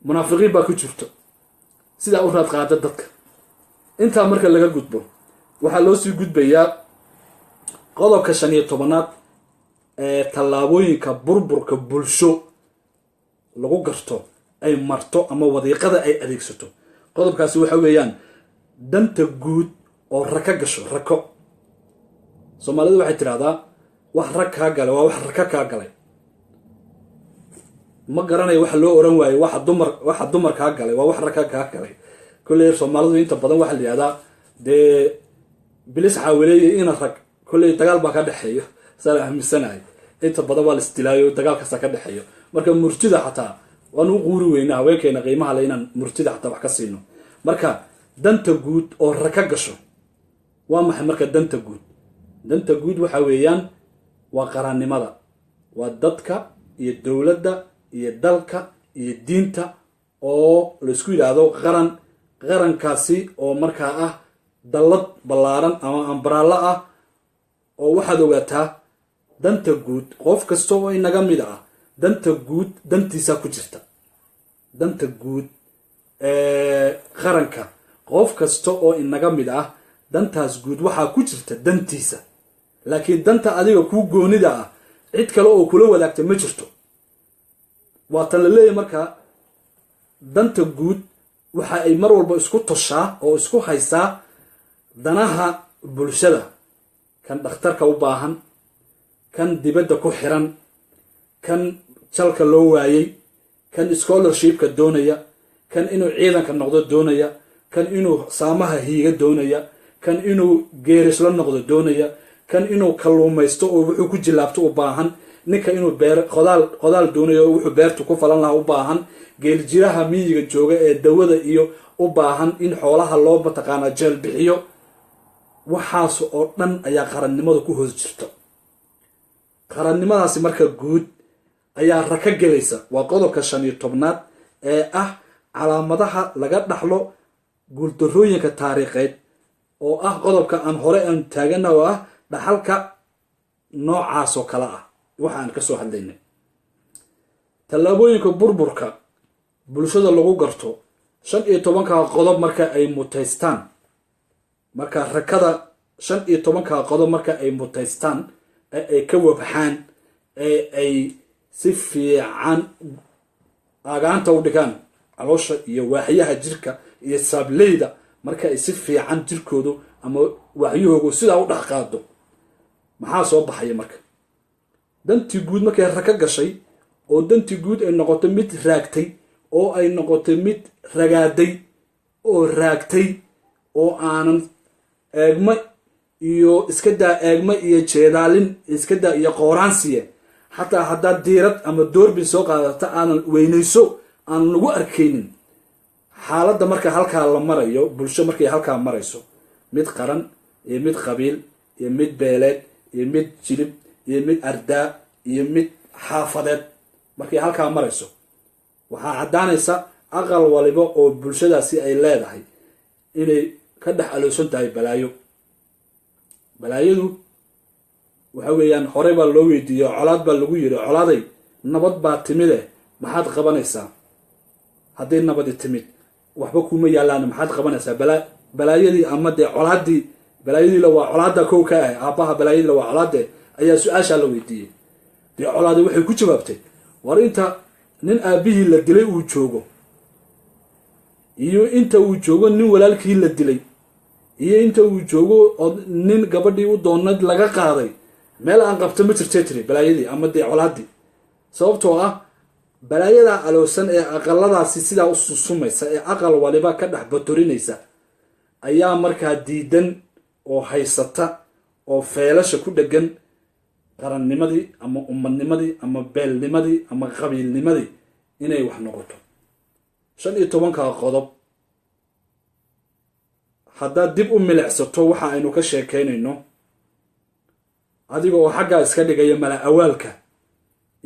munaafiqiin baa ku jirto sidaa u raad qaada dadka intaa marka laga gudbo waxaa loo sii gudbayaa qodobka 15aad ee tallaabooyinka burburka bulsho lagu garto ay marto ama wadiiqada ay adeegsato qodobkaasi waxa weeyaan danta guud oo raka gasho rako soomaalidu waxay tidhahdaa wax rag kaa galay waa wax raka kaa galay ma garanayo waxa loo oran waayo waxa dumar kaa galay waa wax raka kaa galay kolley soomaalidu inta badan waxaa la yidhahdaa dee bilis xaawaleeyay ina rag kolley dagaal baa ka dhexeeyo saan aaminsanahay inta badan waa la isdilaayo dagaal kasta ka dhexeeyo marka murtida xataa waan u quuri weynaa haweenkeena qiimaha le inaan murtida xataa wax ka siino marka danta guud oo raka gasho waa maxay marka danta guud waxa weeyaan waa qarannimada waa dadka iyo dowladda iyo dalka iyo diinta oo laisku yidhaahdo qarankaasi oo markaa ah dallad ballaaran ama ambaraallo ah oo waxaad ogaataa danta guud qof kasta oo inaga mid ah danta guud dantiisaa ku jirta danta guud qaranka qof kasta oo inaga mid ah dantaas guud waxaa ku jirta dantiisa laakiin danta adiga kuu goonida ah cid kale oo kula wadaagta ma jirto waatan la leeyahay markaa danta guud waxa ay mar walba isku toshaa oo isku haysaa danaha bulshada kan dhakhtarka u baahan kan dibadda ku xiran kan jalka loo waayey kan scholarshipka doonaya kan inuu ciidanka noqdo doonaya kan inuu saamaha hiiga doonaya kan inuu geerisla noqdo doonaya kan inuu kalluumaysto oo wuxuu ku jilaabto u baahan ninka inuu qodaal doonayo oo wuxuu beertu ku falan lahaa u baahan geeljiraha miyiga jooga ee dawada iyo u baahan in xoolaha loo mataqaanaa jeel bixiyo waxaas oo dhan ayaa qarannimada ku hoos jirta qarannimadaasi marka guud ayaa raka gelaysa waa qodobka 15aad ee ah calaamadaha laga dhaxlo guuldarrooyinka taariikheed oo ah qodobka aan hore aan taagana oo ah dhaxalka noocaas oo kale ah waxa aan ka soo hadlaynay tallaabooyinka burburka bulshada lagu garto 15 qodob marka ay mutaystaan marka rakada 15 qodob marka ay mutaystaan ay ka wabxaan ay si fiican aagaanta u dhigaan caloosha iyo waaxyaha jirka iyo saableyda marka ay si fiican jirkoodu ama waaxyahoogu sidaa u dhex qaado maxaa soo baxaya marka dantii guud markay raka gashay oo dantii guud ay noqotay mid raagtay oo ay noqotay mid ragaaday oo raagtay oo aanan eegma iyo iska daa eegma iyo jeedaalin iska daa iyo qooraansiye xataa haddaad diirad ama doorbin soo qaadata aanan weynayso aanan lagu arkaynin xaaladda marka halkaa la marayo bulsho markay halkaa marayso mid qaran iyo mid qabiil iyo mid beeleed iyo mid jilib iyo mid ardaa iyo mid xaafadeed markay halkaa marayso waxaa caddaanaysa aqal waliba oo bulshadaasi ay leedahay inay ka dhex aloosan tahay balaayo balaayadu waxa weeyaan horey baa loo weydiiyo colaad baa lagu yiri colaaday nabad baa timide maxaad qabanaysaa hadday nabadi timid waxba kuma yaalaan maxaad qabanaysaa balaayadii ama dee colaadii balaayadiila waa colaada kow ka ah aabbaha balaayadiila waa colaade ayaa su-aashaa la weydiiyey dee colaadi waxay ku jawaabtay war inta nin aabbihii la dilay uu joogo iyo inta uu joogo nin walaalkii la dilay iyo inta uu joogo oo nin gabadhii u doonad laga qaaday meel aan qabto ma jirtay tiri balaayadii ama dee colaadii sababtoo ah balaayada aloosan ee aqaladaasi sidaa u susumaysa ee aqal waliba ka dhex batorinaysa ayaa markaa diidan oo haysata oo feelasha ku dhegan qarannimadii ama ummadnimadii ama beelnimadii ama qabiilnimadii inay wax noqoto 15 qodob haddaad dib u milicsato waxa aynu ka sheekaynayno adiga oo xaggaa iska dhigaya mala awaalka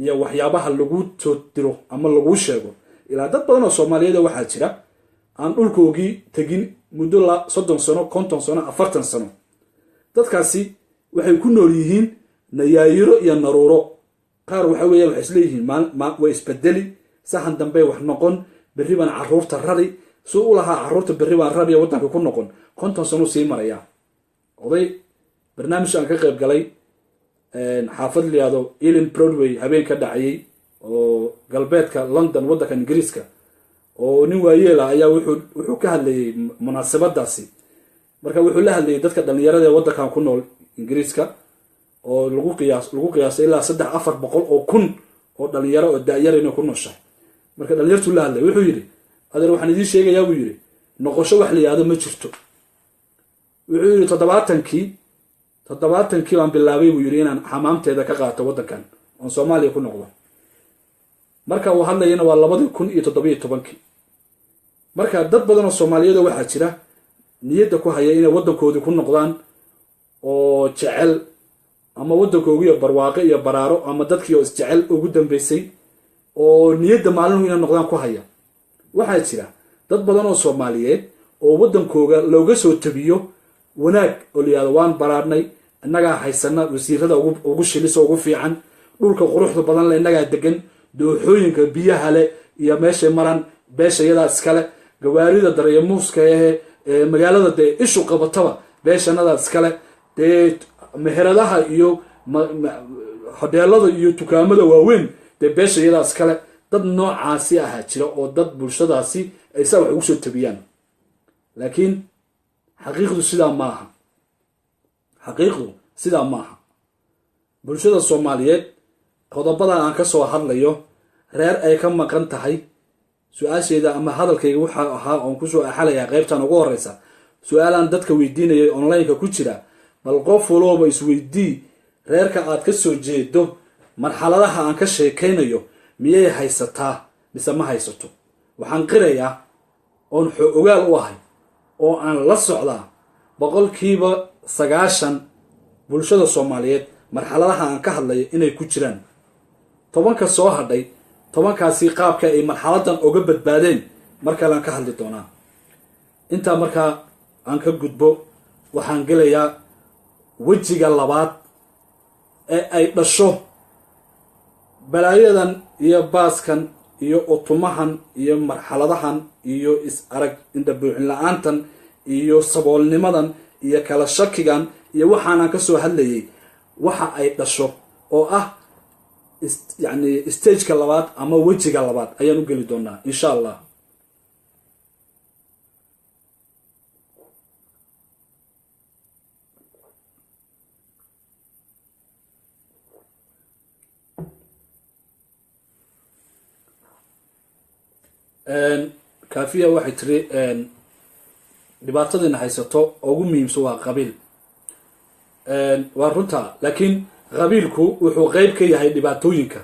iyo waxyaabaha lagu soo diro ama lagu sheego ilaa dad badan oo Soomaaliyeed waxaa jira aan dhulkoogii tagin muddo 30 sano 50 sano 40 sano dadkaasi waxay ku nool yihiin nayaayiro iyo naruuro qaar waxa weeye wax isleeyihiin way isbedeli sahan dambe wax noqon berri baan caruurta rari soo u lahaa caruurta berri baan rari wadanka ku noqon 50 sano sii maraya oday barnaamij aan ka qayb galay xaafad liyaado Ealing Broadway habeen ka dhacay oo galbeedka London wadanka Ingiriiska oo nin waayeela ayaa wuxuu ka hadlayay munaasabadaasi marka wuxuu la hadlayay dadka dhalinyarada ee wadankan ku nool Ingiriiska oo lagu qiyaasay ilaa 3-400 oo kun oo dhalinyaro oo daayar inay ku nooshahay marka dhalinyartu la hadlay wuxuu yiri adeer waxaan idin sheegayaa buu yiri noqosho wax liyaado ma jirto wuxuu yiri 70kii baan bilaabay buu yiri inaan xamaamteeda ka qaato wadankan oo Soomaaliya ku noqdo marka uu hadlayna waa 2017 marka dad badan oo Soomaaliyeed waxa jira niyada ku haya inay wadankoodii ku noqdaan oo jecel ama wadankoodu iyo barwaaqo iyo baraaro ama dadkii oo isjecel ugu dambeysay oo niyada maalin inay noqdaan ku haya waxa jira dad badan oo Soomaaliyeed oo wadankooga looga soo tabiyo wanaag oo liyaado waan baraarnay annaga haysana wasiirada ugu shilis ugu fiican dhulka quruxda badan la inaga degan dooxooyinka biyaha leh iyo meesha maran beeshayada iskale gawaarida dareemuuska ee magaalada de ishu qabataba beeshanada iskale de meheradaha iyo hoteelada iyo dukaamada waaweyn de beeshayada iskale dad noocaasi ah jira oo dad bulshadaasi ay wax ugu soo tabiyaan laakiin xaqiiqdu sidaa maaha bulshada Soomaaliyeed qodobada aan ka soo hadlayo reer ay ka maqan tahay su-aasheeda ama hadalkayga waxa ahaa oo ku soo axalaya qaybtan ugu horeysa su-aalan dadka weydiinayay online-ka ku jira bal qof walba isweydii reerka aad ka soo jeedo marxaladaha aan ka sheekaynayo miyay haysataa mise ma haysato waxaan qirayaa oon ogaal u ahay oo aan la socdaa 90% bulshada Soomaaliyeed marxaladaha aan ka hadlayo inay ku jiraan 10 soo hadhay 10kaasi qaabka ay marxaladan uga badbaadeen marka aan ka hadli doonaa inta marka aan ka gudbo waxaan gelayaa wajiga labaad ee ay dhasho balaayadan iyo baaskan iyo otumahan iyo marxaladahan iyo is arag inta buuxin la'aantan iyo saboolnimadan iyo kala shakigan iyo waxaan ka soo hadlayay waxa ay dhasho oo ah yani stageka labaad ama wejiga labaad ayaan u geli doonaa insha allah. kaafiya waxay tiri dhibaatadiina haysato ugu muhiimsan waa qabiil. waa runta, laakiin qabiilku wuxuu qeyb ka yahay dhibaatooyinka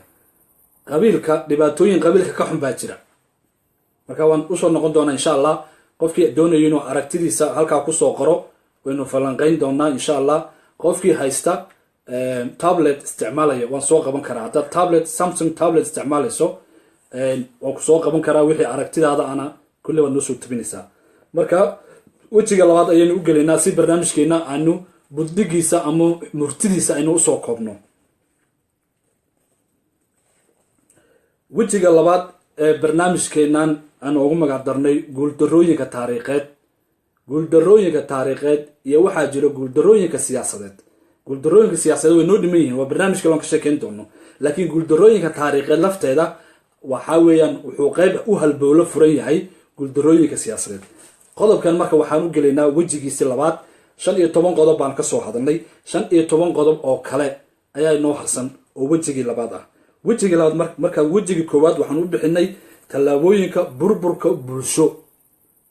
dhibaatooyin qabiilka ka xun baa jira. marka waan usoo noqon doonaa insha allah. qofkii doonayo inuu aragtidiisa halkaa kusoo qoro waynu falanqeyn doonaa insha allah. qofkii haysta tablet isticmaalaya waan soo qaban karaa. haddaad tablet samsung tablet isticmaalayso waan ku soo qaban karaa. wixii aragtidaada ana kulle waad noo soo tabinaysaa. marka wejiga labaad ayaynu u gelaynaa si barnaamijkeena aanu buddigiisa ama murtidiisa aynu usoo koobno. wejiga labaad ee barnaamijkeenan aan ugu magac darnay guuldarooyinka taariikheed. guuldarooyinka taariikheed iyo waxaa jira guuldarooyinka siyaasadeed. guuldarooyinka siyaasadeed way noo dhiman yihiin, waa barnaamijka loon ka sheekeyn doono. laakiin guuldarooyinka taariikheed lafteeda waxaa weeyaan wuxuu qeyb u halbowlo furan yahay guuldarooyinka siyaasadeed. qodobkan marka waxaan u gelaynaa wejigiisi labaad. 15 qodob baan kasoo hadalnay. 15 qodob oo kale ayaa inoo harsan oo wejigii labaad ah. wejigii labaad marka wejigii koowaad waxaan u bixinay tallaabooyinka burburka bulsho.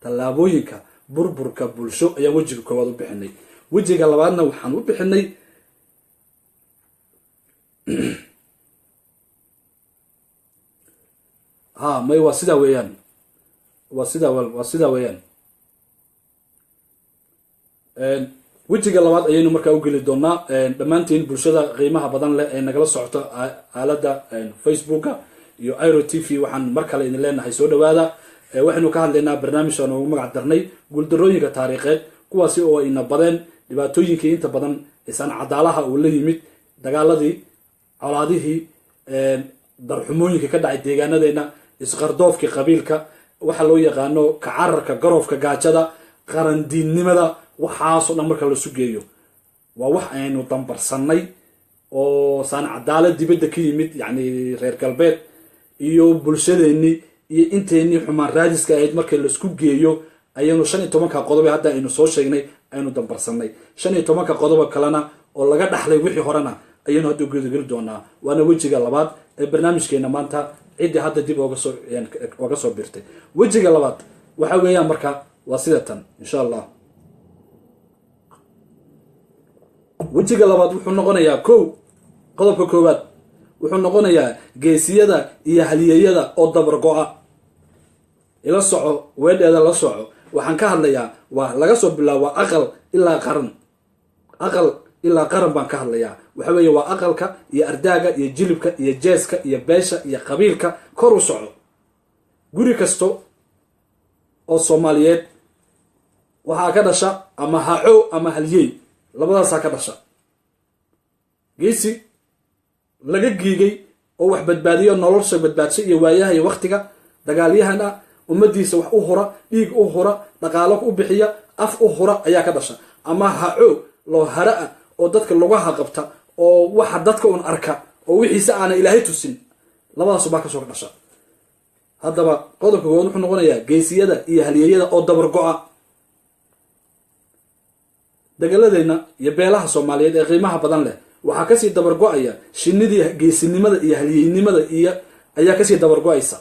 tallaabooyinka burburka bulsho ayaa wejiga koowaad u bixinay. wejiga labaadna waxaan u bixinay may waa sidaa weeyaan. waa sidaa weeyaan. wejiga labaad ayaynu markaa u geli doonaa. dhammaantiin bulshada qiimaha badan leh ee nagala socota aalada facebooka iyo iro t v waxaan mar kale idin leenahay soo dhawaada. waxaynu ka hadlaynaa barnaamij aan ugu magac darnay guuldarooyinka taariikheed, kuwaasi oo ayna badeen dhibaatooyinkii inta badan isaan cadaalaha uu la yimid, dagaaladii, colaadihii, darxumooyinka ka dhacay deegaanadeena, isqardoofkii qabiilka, waxa loo yaqaano kacararka, garoofka gaajada, qarandiinnimada. waxaasoo dhan marka la sugeeyo waa wax aynu dambarsanay oo saan cadaalad dibadda ka yimid, yacni reer galbeed iyo bulshadeennii iyo inteennii xumaan raadiska ahayd markii laisku geeyo ayaynu 15 qodob hadda aynu soo sheegnay aynu dambarsanay. 15 qodob kalena oo laga dhaxlay wixii horena ayaynu hadda gudageli doonaa. waana wejiga labaad ee barnaamijkeena maanta ciddii hadda dib oga soo birtay. wejiga labaad waxa weeyaan marka waa sida tan insha allah. wejiga labaad wuxuu noqonayaa qodobka koowaad wuxuu noqonayaa geesiyada iyo halyeeyada oo dabargo-a. ila soco weedheeda la soco. waxaan ka hadlayaa waa laga soo bilaabo aqal ilaa qaran. aqal ilaa qaran baan ka hadlayaa. waxa weeye waa aqalka iyo ardaaga iyo jilibka iyo jeeska iyo beesha iyo qabiilka kor u soco. guri kasto oo soomaaliyeed waxaa ka dhasha ama hacow ama halyeey, labadaasaa ka dhasha. geesi laga giigay oo wax badbaadiyo, nolosha badbaadsho iyo waayaha iyo waktiga, dagaalyahana ummadiisa wax u hura, dhiig u hura, dhaqaalo u bixiya, af u hura ayaa ka dhasha. ama hacow loo hara-a oo dadka lugaha qabta oo waxa dadka un arka oo wixiise aana ilaahay tusin, labadaas baa kasoo dhasha. haddaba qodobka koowaad wuxuu noqonayaa geesiyada iyo halyeeyada oo dabargo-a. dagaaladeena iyo beelaha soomaaliyeed ee qiimaha badan leh waxaa kasii dabargo-aya shinidii geesinimada iyo halyeynimada iyo ayaa kasii dabargo-aysa.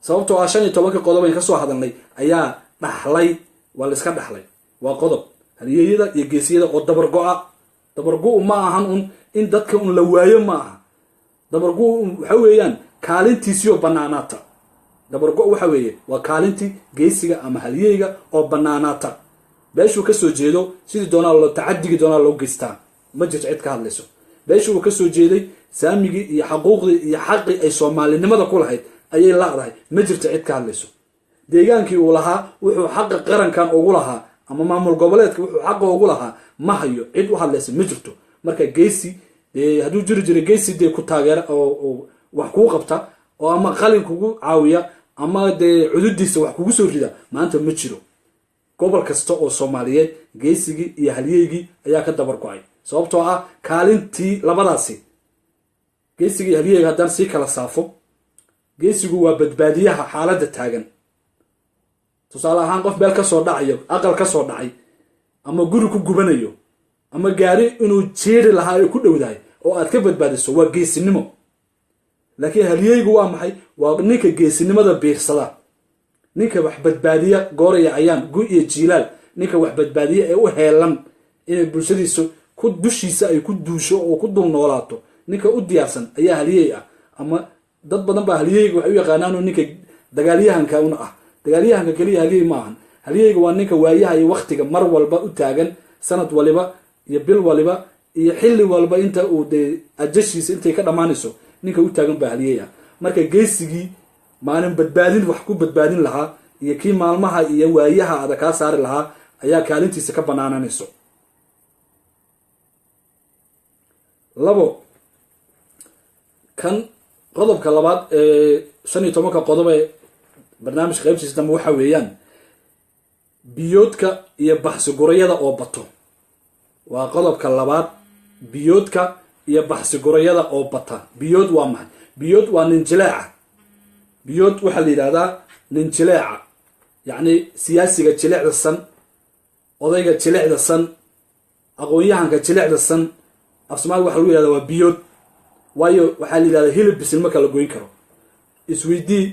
sababtoo ah 15 qodob ayn kasoo hadalnay ayaa dhaxlay, waa la iska dhaxlay. waa qodob halyeeyada iyo geesiyada oo dabargo-a. dabargo-u ma ahan un in dadka un la waayo ma aha. dabargo waxa weeyaan kaalintiisiyo banaanaata. dabargo waxa weeye waa kaalintii geesiga ama halyeyga oo banaanaata. beeshuu kasoo jeedo sidii doonaa loo tacadigi doonaa loo geystaa, ma jirto cid ka hadlayso. beeshuu kasoo jeeday saamigii iyo xaquuqdii iyo xaqii ay soomaalinimada ku lahayd ayay laadahay, ma jirto cid ka hadlayso. deegaankii uu lahaa wuxuu xaqa qarankan ugu lahaa ama maamul goboleedka wuxuu xaqa ugu lahaa ma hayo, cid u hadlaysa ma jirto. marka geesi hadduu jiri jiray geesi dee ku taageera oo wax kuu qabta oo ama qalin kugu caawiya ama dee cududiisa wax kugu soo rida, maanta ma jiro. gobol kasta oo soomaaliyeed geesigii iyo halyeygii ayaa ka dabargo-ay. sababtoo ah kaalintii labadaasi geesiga haliyeyga haddaan sii kala saafo geesigu waa badbaadiyaha xaaladda taagan. tusaale ahaan qof meel ka soo dhacayo, aqal ka soo dhacay, ama guri ku gubanayo, ama gaari inuu jeeri lahaa ay ku dhowdahay oo aad ka badbaadiso, waa geesinimo. laakiin haliyeygu waa maxay? waa ninka geesinimada biirsada, ninka wax badbaadiya gooraya ayaan gu iyo jiilaal, ninka wax badbaadiya ee u heelan inay bulshadiisu ku dushiisa ay ku duusho oo ku dul noolaato, ninka u diyaarsan ayaa haliyey ah. ama dad badan baa haliyeyga waxay u yaqaanaan ninka dagaalyahanka una ah. dagaalyahanka keliya haliyey ma ahan. haliyeyga waa ninka waayaha iyo waktiga mar walba u taagan, sanad waliba iyo bil waliba iyo xilli walba inta uu dee ajashiisa intay ka dhammaanayso ninka u taagan baa haliyey ah. marka geesigii maalin badbaadin wax ku badbaadin lahaa iyo kii maalmaha iyo waayaha ada kaa saari lahaa ayaa kaalintiisa ka banaananayso. 2 kan qodobka labaad ee 15 qodob ee barnaamijka qaybtiisa dambe waxa weeyaan biyoodka iyo baxsi gurayada oo bato. waa qodobka labaad, biyoodka iyo baxsi gurayada oo bata. biyood waa maxay? biyood waa nin jileeca. biyood waxaa la yidhahdaa nin jileeca, yacni siyaasiga jilecda san, odayga jilecda san, aqoon-yahanka jilecda san. af soomaaliga waxa lagu yihahdaa waa biyood. waayo waxaa la yidhahdaa hilib bisil ma kala goyn karo. isweydii,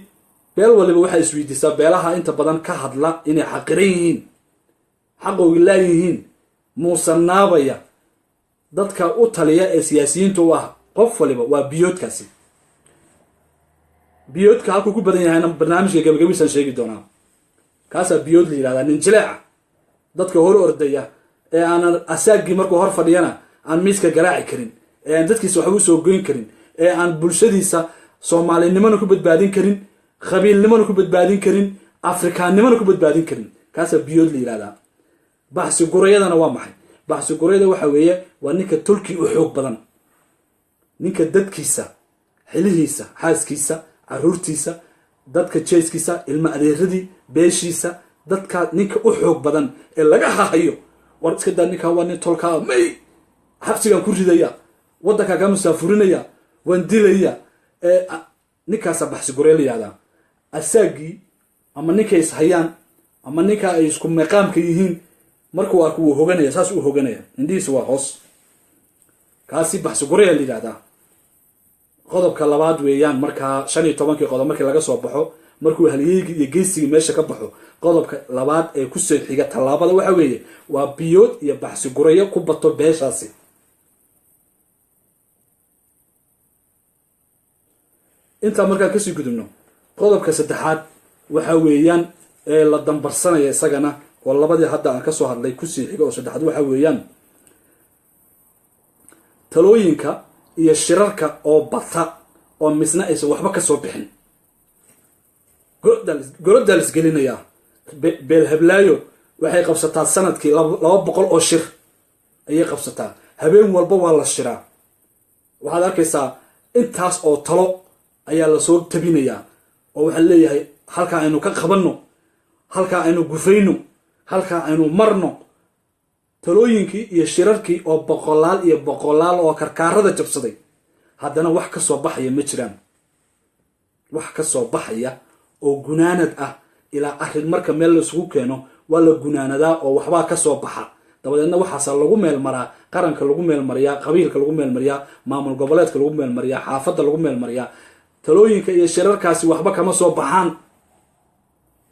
beel waliba waxay isweydiisaa beelaha inta badan ka hadla inay xaqiran yihiin, xaqoogi laayihiin, muusanaabaya dadka u taliya ee siyaasiyiinta u ah. qof waliba waa biyoodkaasi. biyoodka halkuu ku badan yahayna barnaamijka gabagabiisaan sheegi doonaa. kaasaa biyood la yidhahdaa, nin jileeca, dadka hor ordaya ee aanan asaagii markuu hor fadhiyana aan miiska garaaci karin, ee aan dadkiisa waxba u soo goyn karin, ee aan bulshadiisa soomaalinimona ku badbaadin karin, qabiilnimona ku badbaadin karin, afrikaannimona ku badbaadin karin. kaasaa biyood la yidhahdaa. baxsi gurayadana waa maxay? baxsi gurayada waxa weeye waa ninka tolkii u xoog badan, ninka dadkiisa, xilihiisa, xaaskiisa, caruurtiisa, dadka jeeskiisa, ilma adeeradii, beeshiisa, dadka ninka u xoog badan ee laga hahayo. war iska daa, ninkaa waa nin tolkaa, may xabsigaan ku ridaya, waddankaa kaa musaafurinaya, waan dilaya. ninkaasa baxsi guraya la yihahdaa. asaagii ama ninka is hayaan ama ninka ay isku meeqaamka yihiin markuu arku wuu hoganaya, saas uu hoganaya, indhihiisa waa hoos. kaasi baxsi guraya la yidhahdaa. qodobka labaad weeyaan. markaa 15 qodob markii laga soo baxo, markuu halyeygii iyo geesigii meesha ka baxo, qodobka labaad ee ku soo xiga tallaabada waxa weeye waa biyood iyo baxsi gurayo ku bato beeshaasi. intaa markaan kasii gudubno, qodobka 3aad waxa weeyaan ee la dambarsanaya isagana, oo labadii hadda aan kasoo hadlay kusii xiga oo 3aad waxa weeyaan talooyinka iyo shirarka oo bata oo misna aysan waxba ka soo bixin. gorodaa la isgelinayaa. beelhablaayo waxay qabsataa sanadkii 200 oo shir ayay qabsataa. habeen walba waa la shiraa. waxaad arkaysaa intaas oo talo ayaa lasoo tabinayaa oo waxaa leeyahay halkaa aynu ka qabanno, halkaa aynu gufayno, halkaa aynu marno. talooyinkii iyo shirarkii oo boqolaal iyo boqolaal oo karkaarada jabsaday, haddana wax ka soo baxaya ma jiraan. wax ka soo baxaya oo gunaanad ah ilaa arrin marka meel laisugu keeno waa la gunaanadaa oo waxbaa ka soo baxa. dabadeedna waxaasa lagu meelmaraa, qaranka lagu meelmariyaa, qabiilka lagu meelmariyaa, maamul goboleedka lagu meelmariyaa, xaafadda lagu meelmariyaa. talooyinka iyo shirarkaasi waxba kama soo baxaan.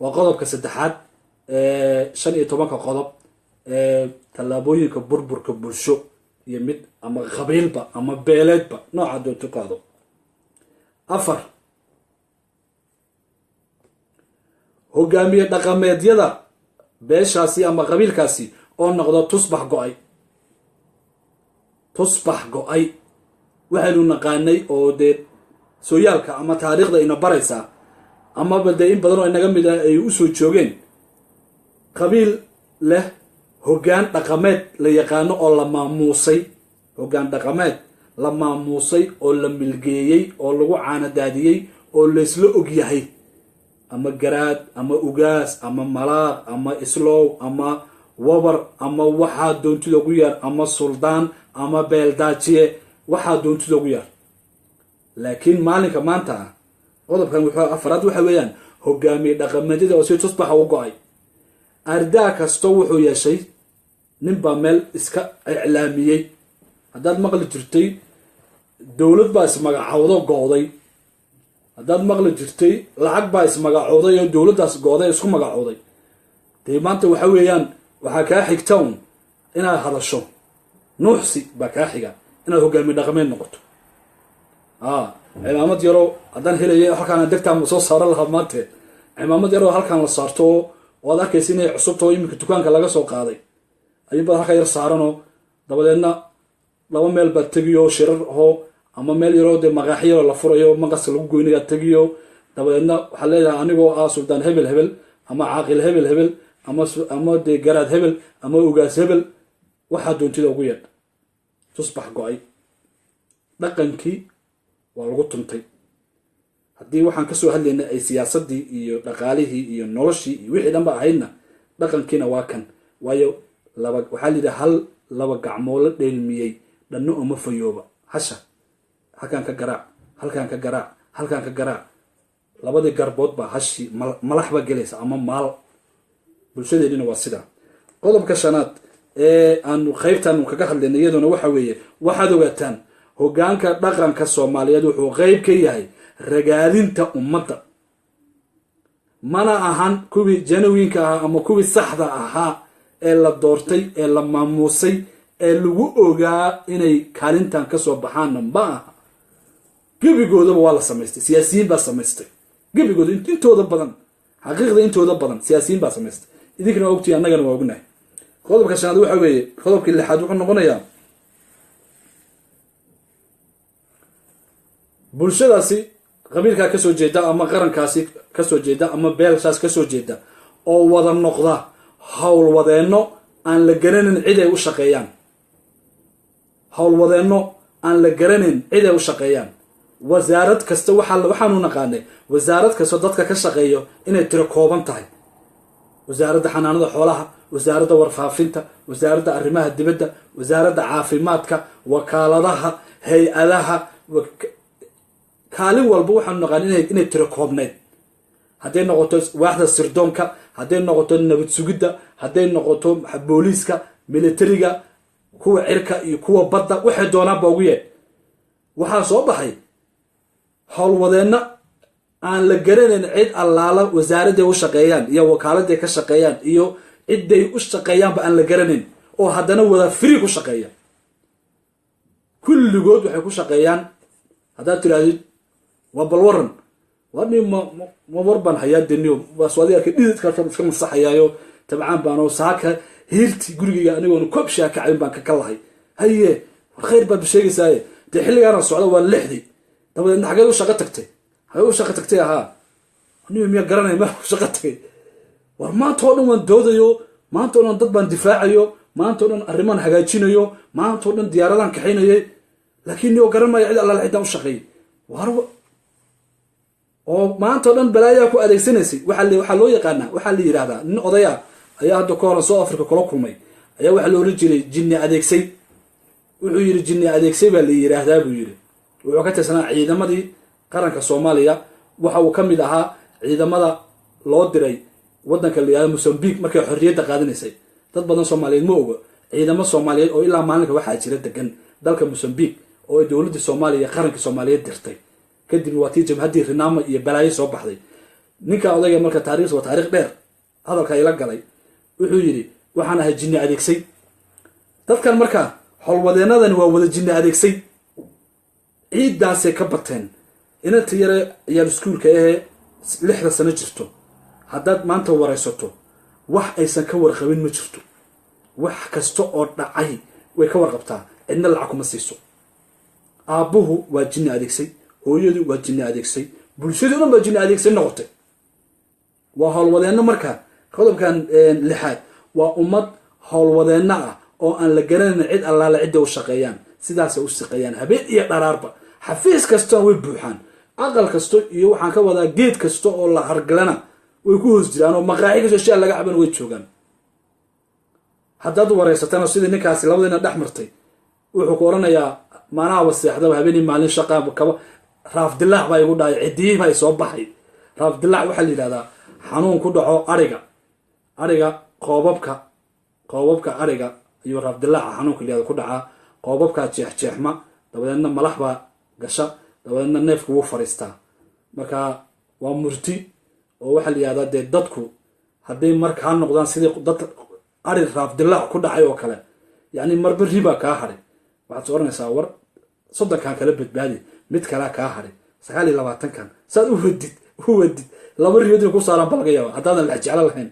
waa qodobka 3aad ee 15 qodob ee tallaabooyinka burburka bulsho iyo mid ama qabiilba ama beeleedba nooca doonto qaado. 4 hogaamiye dhaqameedyada beeshaasi ama qabiilkaasi oo noqdo tusbax go-ay. tusbax go-ay waxaynu naqaanay oo dee sooyaalka ama taariikhda ina baraysaa, amaba dee in badan oo inaga mid ah ay u soo joogeen. qabiil leh hoggaan dhaqameed la yaqaano oo la maamuusay, hoggaan dhaqameed la maamuusay oo la milgeeyey oo lagu caanadaadiyey oo laysla og yahay, ama garaad ama ugaas ama malaaq ama islow ama wabar ama waxaa doontida ugu yar ama suldaan ama beeldaajiye, waxaa doontida ugu yar. laakiin maalinka maanta ah qodobkan wuxuu afraad waxa weeyaan hogaamiye dhaqameedyada oo si tusbaxa u go-ay ardaa kasto wuxuu yeeshay ninbaa meel iska iclaamiyey haddaad maqli jirtay dowlad baa ismagacowdo go-day haddaad maqli jirtay lacag baa ismagacowday oo dowladdaas go-day isku magacowday dee maanta waxa weeyaan waxaa kaa xigta un inaad hadasho nuuxsi baa kaa xiga inaad hogaamiye dhaqameed noqoto cimaamad yaroo haddaan helaya halkaan degtaan soo saaran lahaa maante cimaamad yaroo halkaan la saarto oo aad arkaysa inay cusubta oo iminka dukaanka laga soo qaaday ayuunbaad halkaa yar saaranoo dabadeedna laba meel baad tegiyo shirar ahoo ama meel yaroo dee maqaaxi yaroo la furayo maqaska lagu goynayaa tegiyo dabadeedna waxaad leedahay anigoo ah suldaan hebel hebel ama caaqil hebel hebel ama dee garaad hebel ama ugaas hebel waxaa doontida ugu yeedh tusbax go-ay dhaqankii waa lagu tuntay haddii waxaan kasoo hadlaynay ay siyaasadii iyo dhaqaalihii iyo noloshii iyo wixii dhanba ahaydna dhaqankiina waa kan waayo waxaa layidhi hal laba gacmoo la dheelmiyey dhanno uma fayooba hasha halkaan ka garaac halkaan ka garaac halkaan ka garaac labadii garbood baa hashii malax baa gelaysa ama maal bulshadeennina waa sidaa qodobka shanaad ee aanu qaybtaan kaga hadlaynay iyaduna waxa weeye waxaad ogaataan hogaanka dhaqanka soomaaliyeed wuxuu qeyb ka yahay ragaadinta ummadda mana ahan kuwii janawinka ahaa ama kuwii saxda ahaa ee la doortay ee la maamuusay ee lagu ogaa inay kaalintan kasoo baxaanna ma aha gebigoodaba waa la samaystay siyaasiyiin baa samaystay gebigooda intooda badan xaqiiqda intooda badan siyaasiyiin baa samaystay idinkana waa ogtihi annagana waa ognahay qodobka shanaad waxa weeye qodobkii lixaad wuxuu noqonayaa bulshadaasi qabiilkaa kasoo jeeda ama qarankaasi kasoo jeeda ama beelshaas kasoo jeeda oo wada noqda howlwadeenno aan la garanayn cid ay u shaqeeyaan howlwadeenno aan la garanayn cid ay u shaqeeyaan wasaarad kasta waxaanu naqaanay wasaarad kasta dadka ka shaqeeyo inay tiro kooban tahay wasaaradda xanaanada xoolaha wasaaradda warfaafinta wasaaradda arrimaha dibadda wasaaradda caafimaadka wakaaladaha hay-adaha kaalin walba waxaanu naqaan inay tiro koobnayd hadday noqoto waaxda sirdoonka hadday noqoto nabad sugidda hadday noqoto booliiska militariga kuwa cirka iyo kuwa badda waxay doonaanba ugu yeedh waxaa soo baxay howlwadeenna aan la garanayn cid allaala wasaaradday u shaqeeyaan iyo wakaaladday ka shaqeeyaan iyo cidday u shaqeeyaanba aan la garanayn oo haddana wada free ku shaqeeya kulligood waxay ku shaqeeyaan haddaad tirahdid waa bal waran wani ma warbaan hayaa deniyo waaswaadi arkay dhididkaasaan iska masaxayaayo tabcaan baanoo saaka hiirti gurigayga anigoona koobshaa kacin baan ka lahay haye war khayr baad sheegaysaaye dee xilligaana socda waa lixdii dabadeedna xageed u shaqo tagtay xageed u shaqo tagtay ahaa anigo miyaa garanaya meel ku shaqo tagay war maanta oo dhan waan doodayo maanta o dhan dad baan difaacayo maanta o dhan arrimaan hagaajinayo maanta o dhan diyaaradaan kaxaynayay laakiin niyoo garan maya cid allaala ciddaan u shaqeeyay war oo maanta o dhan balaayaa ku adeegsanaysay waxaa loo yaqaanaa waxaa la yidhahdaa nin odaya ayaa hadda ka horan South Africa kula kulmay ayaa waxaa la oran jiray jinni adeegsay wuxuu yidhi jinni adeegsay baa la yidhaahdaa buu yidhi wuxuu ka tirsanaa ciidamadii qaranka Soomaaliya waxa uu ka mid ahaa ciidamada loo diray waddanka la yidhahdo Mozambique markay xorriyadda qaadanaysay dad badan Soomaaliyeed ma oga ciidamo Soomaaliyeed oo ilaa maalinka waxaa jira degan dalka Mozambique oo ay dowladda Soomaaliya qaranka Soomaaliyeed dirtay kadib waa tii jabhadii rinaama iyo balaayo soo baxday ninka odayga marka taariikhda waa taariikh dheer hadalka ila galay wuxuu yidhi waxaan ahay jinni adeegsay dadkan marka howlwadeenadani waa wada jinni adeegsay ciiddaasay ka bateen inanta yare ciyaal iskuulka ahee 6 sano jirto haddaad maanta waraysato wax aysan ka warqabin ma jirto wax kasta oo dhacay way ka warqabtaa cidna lacag kuma siiso aabbuhu waa jinni adeegsay hooyadu waa jinni adeegsay bulshadu dhan baa jinni adeegsay noqotay waa howlwadeenno marka qodobkan lixaad waa ummad howlwadeenno ah oo aan la garanayn cid allaala cidda u shaqeeyaan sidaasay u shaqeeyaan habeen iyo dharaarba xafiis kasta way buuxaan aqal kasto iyo waxaan ka wadaa geed kasta oo la hargalana way ku hoos jiraan oo maqaaxi kastoo shay laga caban way joogaan haddaad wareysatana sidii ninkaasi labadiina dhex martay wuxuu ku oranayaa maanaha waseexdaba habeenii maalin shaqaaba kaba raaf dilaac baa igu dhacay, cidiyihii baa soo baxay. raaf dilaac waxaa la yidhahdaa xanuun ku dhaco ariga qoobabka ariga ayuu raaf dilaaca xanuunka la yihahdo ku dhacaa. qoobabkaa jeexjeexma, dabadeedna malax baa gasha, dabadeedna neefku wuu fariistaa. marka waa murti oo waxaa la yihahdaa dee dadku hadday markaa noqdaan sidii dad ari raaf dilaac ku dhacay oo kale, yacni marba ribaa kaa hadhay, waxaad soo oranaysaa war 30kan kala badbaadi, mid kalea kaa hadhay 29kan saad u wadid 2 riyood ku saaraan baa laga yaaba haddaadan lex jeclo lahayn.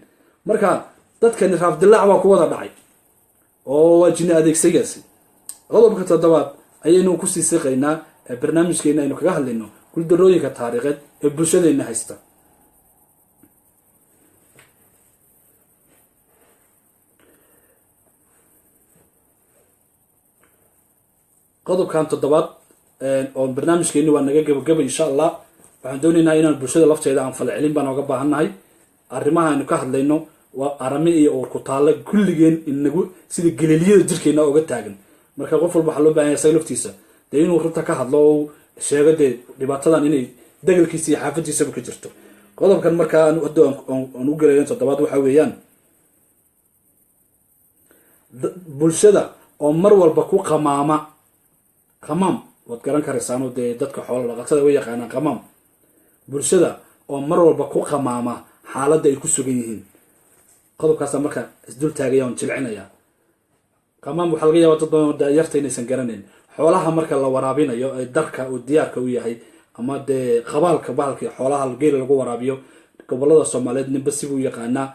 marka dadkani raaf dilaac baa ku wada dhacay oo waa jinni adeegsigaasi. qodobka 7 ayaynu kusii siqaynaa barnaamijkeena aynu kaga hadlayno guuldarooyinka taariikheed ee bulshadeena haysta. qodobkan 7 oo barnaamijkeeni waa naga gabagaba insha allah. waxaan doonaynaa inaan bulshada lafteeda aan falcelin baan oga baahannahay. arrimaha aynu ka hadlayno waa arame iyo uur ku taalla kulligeen inagu sida galiiliyada jirkeena oga taagan. marka qof walba waxaa loo baahan yahay isaga laftiisa dee inuu runta ka hadlo oo sheego dee dhibaatadan inay dagalkiisa iyo xaafadiisaba ka jirto. qodobkan markaa hadda aan u gelayn 7 waxaa weeyaan bulshada oo mar walba ku qamaam waad garan karaysaanoo dee dadka xoolo dhaqatada way yaqaanaan qamaam. bulshada oo mar walba ku qamaama xaaladda ay ku sugan yihiin. qodobkaasa marka isdul taagaya on jilcinaya. qamaam waxaa laga yaaba dad badan oo daayarta inaysan garanayn. xoolaha marka la waraabinayo ee darka uu diyaarka u yahay, ama dee qabaalka bahalka xoolaha geela lagu waraabiyo gobolada Soomaaliyeed ninba sibuu yaqaanaa.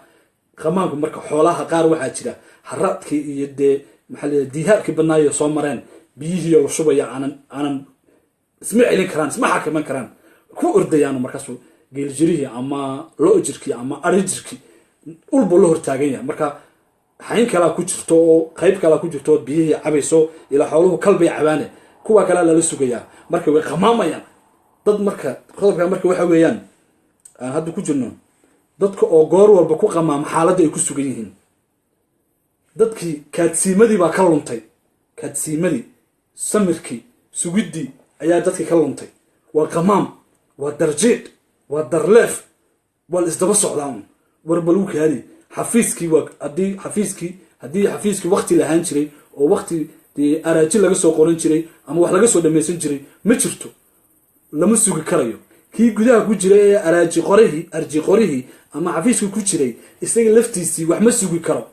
qamaamku marka xoolaha qaar waxaa jira haraadkii iyo dee maxaa la dihaarkii badnaayo soo mareen, biyihii la shubaya aanan isma celin karaan, isma xakaman karaan, ku ordayaan. markaasuu geeljirihii ama lo-jirkii ama arijirkii ulbuu la hortaagan yahay. marka xayn kalaa ku jirto oo qayb kalaa ku jirto oo biyihii cabayso ilaa xooluhu kalbay cabaane, kuwa kalea lala sugayaa. marka way qamaamayaan dad. marka qodobka marka waxa weeyaan aan hadda ku jirno dadka oo goor walba ku qamaama xaaladda ay ku sugan yihiin. dadkii kaadsiimadii baa ka luntay, kaadsiimadii samirkii sugiddii ayaa dadkii ka luntay. waa qamaam, waa darjiid, waa darleef, waa la isdaba socdaan warbalgu kaadi. xafiiskii waa haddii xafiiskii waqti lahaan jiray oo waqti dee araaji laga soo qoran jiray ama wax laga soo dhamaysan jiray ma jirto, lama sugi karayo. kii gudaha ku jiray ee arji qorihii ama xafiiskii ku jiray isaga laftiisii wax ma sugi karo.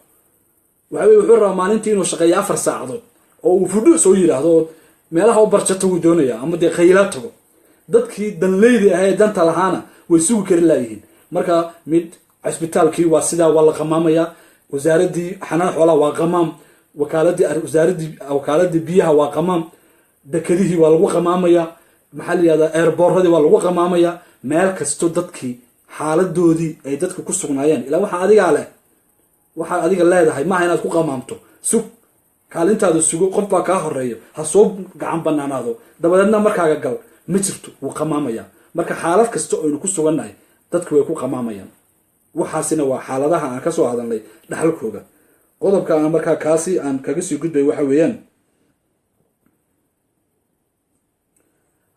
wuxuu rabaa maalintii inuu shaqeeyo 4 saacadood oo uu fudhu soo yiraahdo meelaha u barjato uu doonaya ama dee khayla tago. dadkii danleydi ahayd danta lahaana way sugi kari laayihiin. marka mid cisbitaalkii waa sidaa, waa la qamaamaya. wasaaradii xanaan xoolaha waa qamaam, wakaaladii biyaha waa qamaam, dekedihii waa lagu qamaamaya, maxaa la yihahdaa eerbooradii waa lagu qamaamaya. meel kasto dadkii xaaladoodii ay dadka ku sugnaayeen. ilaa waxaa adigaa leh, waxaad adiga leedahay maaha inaad ku qamaamto. sug kaalintaada sugo, qof baa kaa horeeyo, ha soo gacan banaanaado, dabadeedna markaaga gal. ma jirto, wuu qamaamaya. marka xaalad kasta aynu ku sugannahay dadku way ku qamaamayaan. waxaasina waa xaaladaha aan kasoo hadalnay dhaxalkooga. qodobka aan markaa kaasi aan kaga sii gudbay waxa weeyaan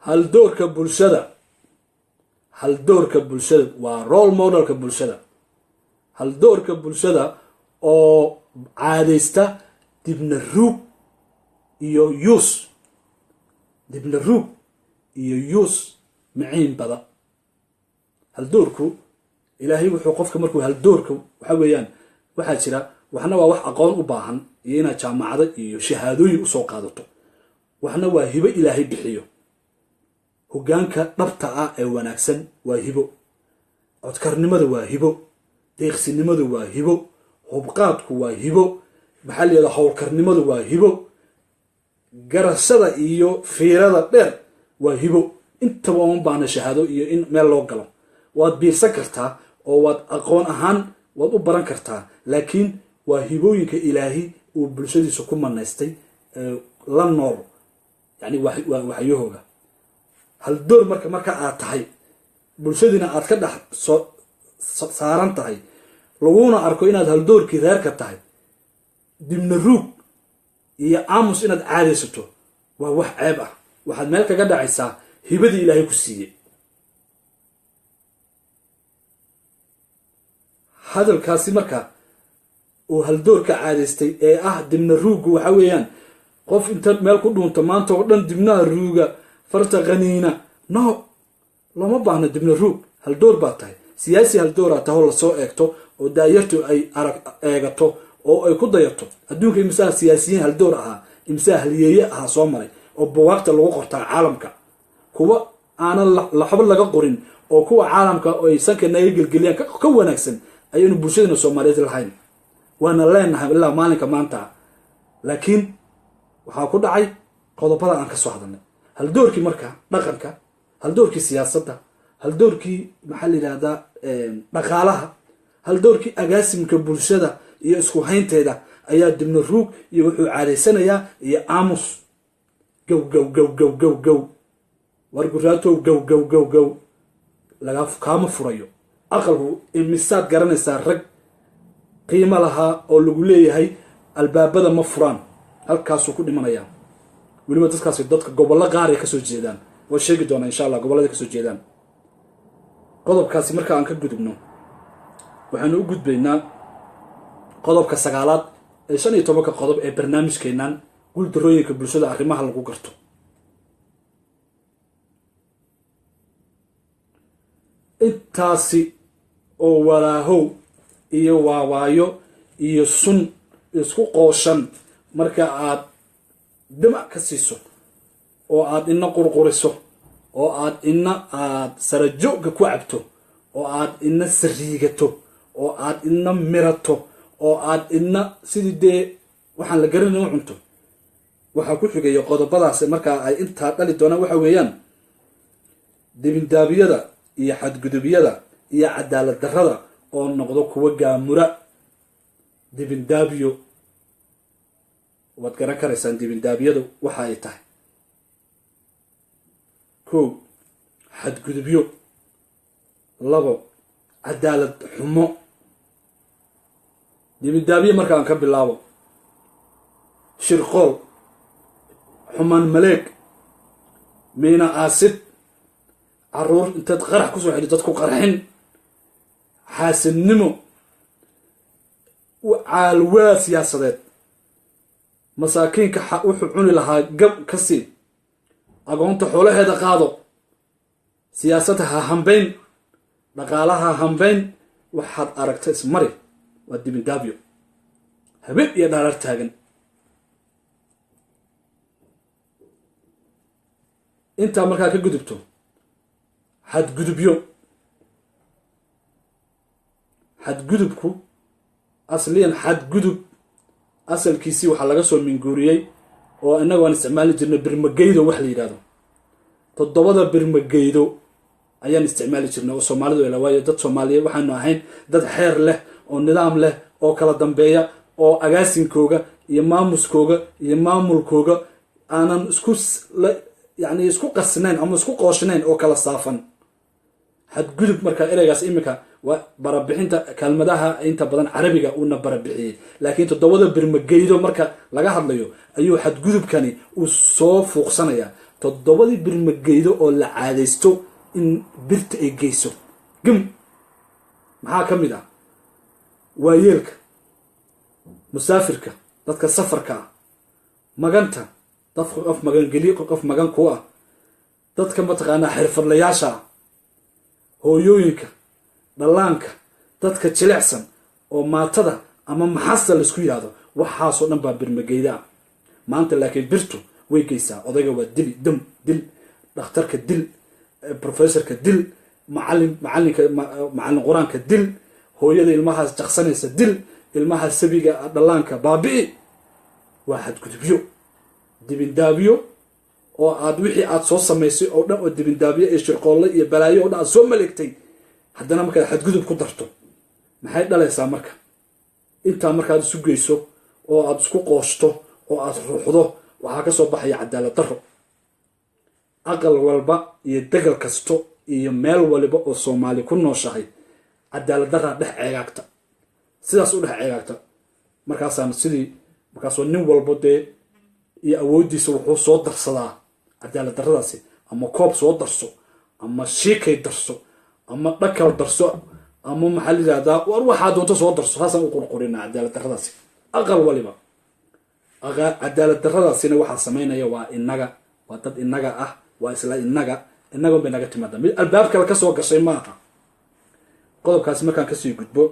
haldoorka bulshada waa role modelka bulshada. haldoorka bulshada oo caadaysta dibna ruug iyo yuus maciin bada. haldoorku ilaahay wuxuu qofka markuu haldoorka waxa weeyaan waxaa jira waxna waa wax aqoon u baahan iyo inaad jaamacado iyo shahaadooyin usoo qaadato, waxna waa hibo ilaahay bixiyo. hoggaanka dhabta ah ee wanaagsan waa hibo, codkarnimada waa hibo, deeqsinimadu waa hibo, hubqaadku waa hibo, maxaa la yidhahdaa howlkarnimadu waa hibo, garashada iyo fiirada dheer waa hibo. intaba uma baahna shahaado iyo in meel loo galo. waad biirsan kartaa oo waad aqoon ahaan waad u baran kartaa, laakiin waa hibooyinka ilaahi uu bulshadiisa ku manaystay la nool, yani waxyahooga. haldoor marka aad tahay bulshadiina aad ka dhex saaran tahay, laguna arko inaad haldoorkii reerka tahay, dibna ruug iyo aamus inaad caadaysato waa wax ceeb ah. waxaad meel kaga dhacaysaa hibadii ilaahay ku siiyey. hadalkaasi marka uu haldoorka caadaystay ee ah dibna ruuggu waxa weeyaan qof inta meel ku dhuunto maanta oo dhan dibnaha ruuga farta qaniina no looma baahno dibna ruug. haldoor baa tahay, siyaasi haldooraa tahoo lasoo eegto oo daayartu ay eegato oo ay ku dayato. adduunka imsaha siyaasiyiin haldoor ahaa, imsaha halyeeye ahaa soo maray oo buwaagta lagu qortaa caalamka, kuwa aanan laxba laga qorin oo kuwa caalamka ay sanka naga gelgeliyaan ka wanaagsan ayaynu bulshadana Soomaaliyeed lahayn. waana leenahay ilaa maalinka maanta. laakiin waxaa ku dhacay qodobada aan ka soo hadalnay. haldoorkii marka dhaqanka, haldoorkii siyaasadda, haldoorkii maxaa la yidhahdaa dhaqaalaha, haldoorkii agaasimka bulshada iyo isku haynteeda ayaa dibna ruug iyo wuxuu caadaysanayaa iyo aamus. gow gow gow gow gow gow warguraatow gow gow gow gow kaama furayo. aqalku imisaad garanaysaa rag qiimo lahaa oo lagu leeyahay albaabada ma furaan, halkaasuu ku dhimanayaa. weliba dadkaasi dadka gobollo qaar ay kasoo jeedaan, waa sheegi doonaa insha allah gobollada kasoo jeedaan. qodobkaasi marka aan ka gudubno waxaanu u gudbaynaa qodobka 9aad ee 15 qodob ee barnaamijkeennan guuldarooyinka bulshada arrimaha lagu garto. intaasi oo walaahow iyo waawaayo iyo sun isku qooshan marka aad damac ka siiso oo aad ina qurquriso oo aad ina sarajoogga ku cabto oo aad ina sariigato oo aad ina mirato oo aad ina sidii dee waxaan la garanay u cunto. waxaa ku xigaya qodobadaas markaa ay intaa dhali doonaan waxa weeyaan dibindaabiyada iyo xadgudubyada iyo cadaalad darrada oo noqdo kuwa gaamura. dibindaabiyo waad garan karaysaan dibindaabiyadu waxa ay tahay. 1 xadgudubyo, 2 cadaalad xumo. dibindaabiyo markaan ka bilaabo shirqool, xumaan maleeg, miina aasid, caruur intaad qarax kusoo xidhi dadku qarxin, xaasidnimo, caalwaa siyaasadeed, masaakiinka wuxuu cuni lahaa gab ka sii, agoonta xoolaheeda qaado, siyaasadda ha hambayn, dhaqaalaha hambayn, waxaad aragta ismari. waa dibindaabyo habeen iyo dhaarar taagan. intaa markaa ka gudubto xadgudubyo. xadgudubku asliyan xadgudub asalkiisii waxaa laga soo minguuriyey oo innagu aan isticmaali jirnay birmageydo wax la yidhahdo. 7 birmageydo ayaan isticmaali jirnay oo Soomaalidu ila waayo dad Soomaaliyeed waxaanu ahayn dad xeer leh oo nidaam leh oo kala dambeeya oo agaasinkooga iyo maamuskooga iyo maamulkooga aanan isku qasnayn ama isku qooshnayn oo kala saafan. xadgudub marka ereygaas imika waa barabixinta kelmadaha inta badan carabiga uuna barabixiyey. laakiin 7 birmageydo marka laga hadlayo ayuu xadgudubkani uu soo fuuqsanayaa. 7 birmageydo oo la caadaysto in birta ay geyso gam. maxaa ka mid ah waayeelka, musaafirka, dadka safarka ah, maganta, qof magangeliyo qof magan ku ah, dadka mataqaanaa xirfadlayaasha ah, hooyooyinka, dhallaanka, dadka jilicsan oo maatada ama maxasta laisku yidhaahdo. waxaasoo dhan baa birmageyda ah. maanta laakiin birtu way geysaa. odayga waa dili dam dil, dhakhtarka dil, professorka dil, macalin qur-aanka dil, hooyada ilmahaas jaqsanaysa dil, ilmaha sabiga dhallaanka baabi'i. waa xadgudubyo, dibindaabiyo oo aad wixii aad soo samaysay oo dhan oo dibindaabiyo iyo shirqoolle iyo balaayo oo dhan aad soo maleegtay haddana markaad xadgudub ku darto maxay dhalaysaa marka? intaa markaad isu geyso oo aad isku qooshto oo aad ruuxdo waxaa ka soo baxaya cadaalad darro. aqal walba iyo degal kasto iyo meel waliba oo Soomaali ku nooshahay cadaalad darraa dhex ceegaagta, sidaas u dhex ceegaagta. markaasoo nin walbo dee iyo awooddiisa wuxuu soo darsadaa cadaalad darradaasi ama koob soo darso ama shiikay darso ama dhakal darso ama maxaa la yidhahdaa war waxaa doonto soo darso saasaan u qurqurina cadaalad darradaasi aqal waliba cadaalad darradaasina waxaa samaynaya waa inaga waa dad inaga ah waa isla inaga bay naga timaada mid albaab kale kasoo gashay maaha qodobkaasi markaan kasii gudbo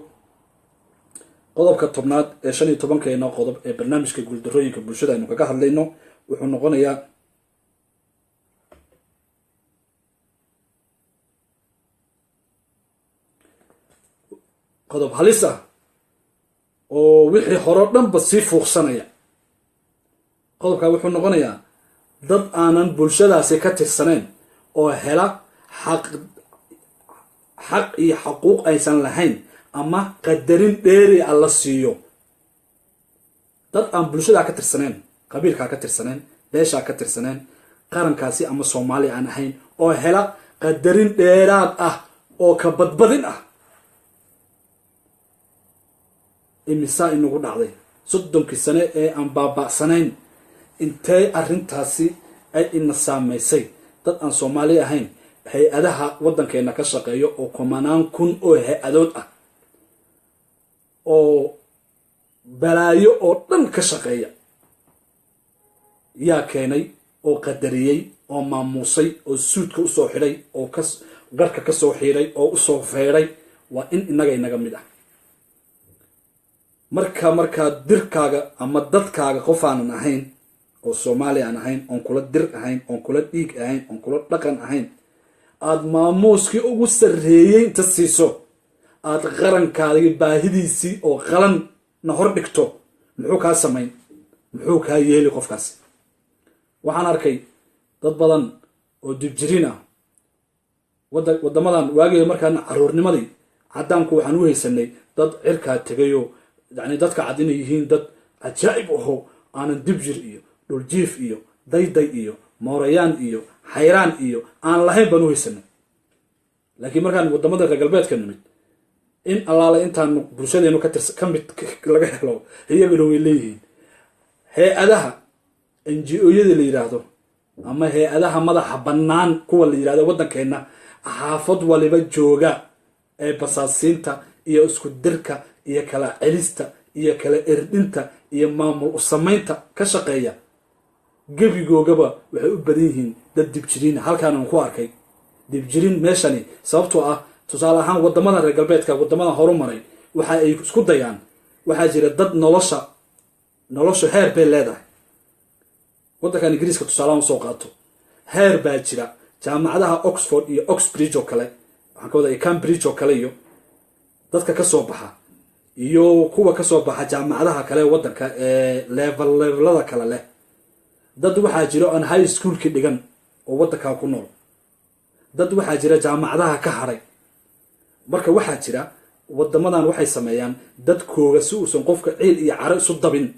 qodobka 10aad ee 15keena qodob ee barnaamijka guuldarooyinka bulshada aynu kaga hadlayno wuxuu noqonayaa qodob halis ah oo wixii hore dhanba sii fuuqsanaya qodobka wuxuu noqonayaa dad aanan bulshadaasi ka tirsaneen oo hela xaq iyo xuquuq aysan lahayn ama qadarin dheeri ah la siiyo dad aan bulshada ka tirsaneen qabiilka ka tirsaneen beesha ka tirsaneen qarankaasi ama Soomaali aan ahayn oo hela qadarin dheeraad ah oo ka badbadin ah imisa inagu dhacday 30 sano ee aan baaba'sanayn intee arrintaasi ay ina saameysay dad aan Soomaali ahayn hay-adaha waddankeena ka shaqeeyo oo kumanaan kun oo hay-adood ah oo balaayo oo dhan ka shaqeeya yaa keenay oo qadariyey oo maamuusay oo suudka usoo xidhay oo garka ka soo xiiray oo usoo feedhay waa in inaga mid ah markaa dirkaaga ama dadkaaga qof aanan ahayn oo Soomaali aan ahayn oon kula dir ahayn oon kula dhiig ahayn oon kula dhaqan ahayn aad maamuuskii ugu sarreeyey inta siiso aad qarankaadii baahidiisii oo qalanna hor dhigto muxuu kaa samayn muxuu kaa yeeli qofkaasi waxaan arkay dad badan oo dibjiriin ah wadamadan waagii markaan caruurnimadii cadaanku waxaan u haysanay dad cirkaa tegayo yani dadka cad inay yihiin dad ajaa'ib aho aanan dibjir iyo dhuljiif iyo dayday iyo moorayaan iyo xayraan iyo aan lahayn baan u haysanay laakiin markaan wadamada reer galbeedka nimid in allaala intaan bulshadeenu ka mid laga helo iyaguna way leeyihiin hay-adaha NGO-yada la yiraahdo ama hay-adaha madaxa bannaan kuwa la yiraahdo waddankeena xaafad waliba jooga ee basaasiinta iyo isku dirka iyo kala celista iyo kala erdinta iyo maamul u samaynta ka shaqeeya gebigoogaba waxay u badan yihiin dad dibjiriin halkaan ku arkay dibjiriin meeshani sababtoo ah tusaale ahaan wadamada reer galbeedka wadamada horumaray waxa ay isku dayaan waxaa jira dad nolosha heer bay leedahay waddankan Ingiriiska tusaale aan soo qaato heer baa jira jaamacadaha Oxford iyo Oxbridge oo kale waxaan ka wadaa Cambridge oo kale iyo dadka ka soo baxa iyo kuwa ka soo baxa jaamacadaha kale waddanka ee levelada kale leh dad waxaa jira aan high school ki dhigan oo waddanka ku nool dad waxaa jira jaamacadaha ka haray marka waxaa jira wadamadan waxay sameeyaan dadkooga si uusan qofka ciil iyo caro isu dabin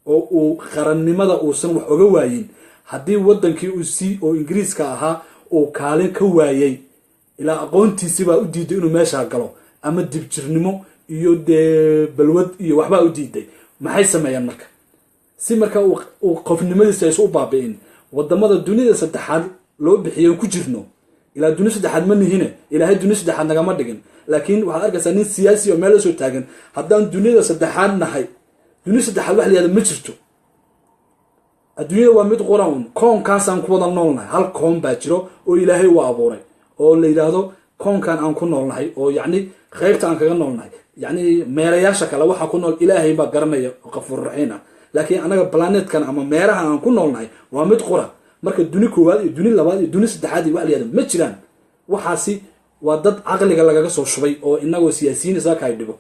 oo uu qarannimada uusan wax oga waayin haddii waddankii uu oo Ingiriiska ahaa uu kaalin ka waayay ilaa aqoontiisii baa u diiday inuu meesha galo ama dibjirnimo iyo balwad iyo waxba u diiday maxay sameeyaan marka si marka uu qofnimadiisa ay soo baabi'in wadamada dunida saddexaad loo bixiyo ku jirno ilaa dunida saddexaad ma nihine ilaahay dunida saddexaad nagama dhigin laakiin waxaad arkaysaa nin siyaasi oo meel soo taagan haddaan dunida saddexaad nahay dunida saddexaad wax leeyahay ma jirto adduunyada waa mid quraan koonkaasaan ku wada noolnahay hal koon baa jiro oo ilaahay uu abuuray oo la yiraahdo koonkan aan ku noolnahay oo yacni qaybta aan kaga noolnahay yacni meelayaasha kale waxa ku nool ilaahay baa garanaya oo qafuur raxiim ah laakiin anaga planetkan ama meeraha aan ku noolnahay waa mid qura marka duni koowaad iyo duni labaad iyo duni saddexaad wax leeyahay ma jiraan waxaasi waa dad caqliga lagaga soo shubay oo inagoo siyaasiyiin isaga ay dhigo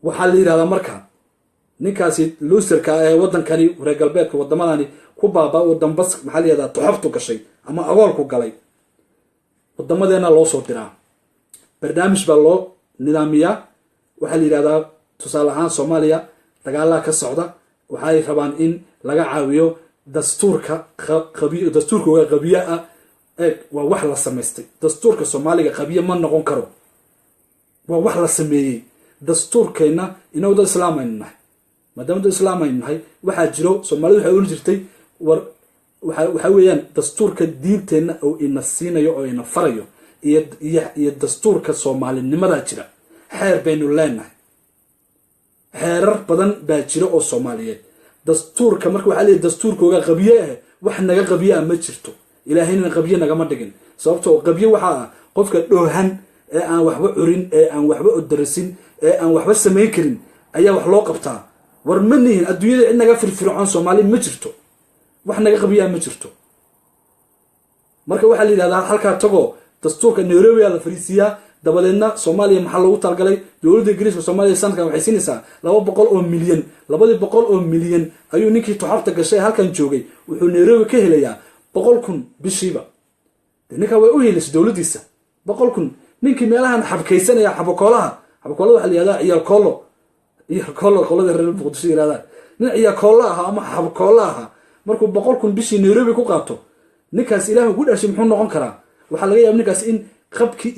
waxaa la yiraahdaa marka ninkaasi luuserka ee waddankani reer galbeedka wadamadani ku baaba oo dambas maxaa la yiraahdaa tuxabtu gashay ama agoolku galay wadamadeena loo soo diraa barnaamij baa loo nidaamiyaa waxaa la yiraahdaa tusaale ahaan Soomaaliya dagaalaha ka socda waxay rabaan in laga caawiyo dastuurka qabiya ah waa wax la sameystay dastuurka Soomaaliga qabiya ma noqon karo waa wax la sameeyay dastuurkeena inuu dad islaam ay nahay maadaama dad islaam ay nahay waxaa jiro Soomaalidu waxay u jirtay war waxa weeyaan dastuurka diinteenna oo ina siinayo oo ina farayo iyo dastuurka soomaalinimada jira. xeer baynu leenahay, xeerar badan baa jira oo Soomaaliyeed. dastuurka marka waxa leeyahay dastuurkooga qabiye ah, wax naga qabiye ma jirto. ilaahayna qabiye nagama dhigin, sababtoo qabiye waxa qofka dhoohan ee aan waxba curin, ee aan waxba odarasin, ee aan waxba sameyn karin ayaa wax loo qabtaa. war manihin adduunyada cid naga firfircoon Soomaali ma jirto, wax naga qabiye ma jirto. marka waxa la yiraahdaa halka tago dastuurka Nairobi la fariisiyaa, dabadeedna Soomaaliya maxaa loogu talgalay dowladda Ingiriiska Soomaaliya sanadkan waxay siinaysaa 200 oo milyan. 200 oo milyan ayuu ninkii toxabta gashay halkan joogay wuxuu Nairobi ka helayaa 100,000 bishiiba. ninka way u helaysaa dowladdiisa 100,000. ninkii meelahan xabkaysanaya xabakoolaha waxa la yiraahdaa iyo koolo qolada reer Muqdisho yiraahdaa nin iyo koolaha ama xabkoolaha markuu 100,000 bishii Nairobi ku qaato, ninkaas Ilaahay ugu dhashay muxuu noqon karaa? waxa laga yaabaa ninkaas in qabki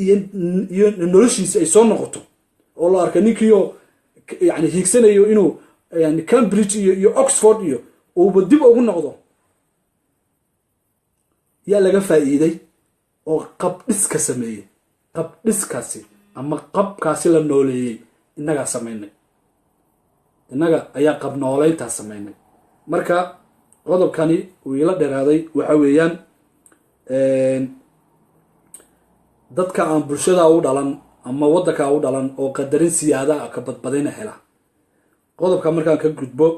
iyo noloshiisa ay soo noqoto oo la arka ninkiyo yani hiigsanayo inuu yani Cambridge iyo Oxford iyo uu dib ugu noqdo. yaa laga faa'iiday oo qab dhiska sameeyay. qab dhiskaasi ama qabkaasi la nooleeyay inaga sameynay, inaga ayaa qab nooleynta sameynay. marka qodobkani uu ila dheeraaday waxa weeyaan dadka aan bulshada u dhalan ama wadanka u dhalan oo qadarin siyaada ka badbadina hela. qodobka markaan ka gudbo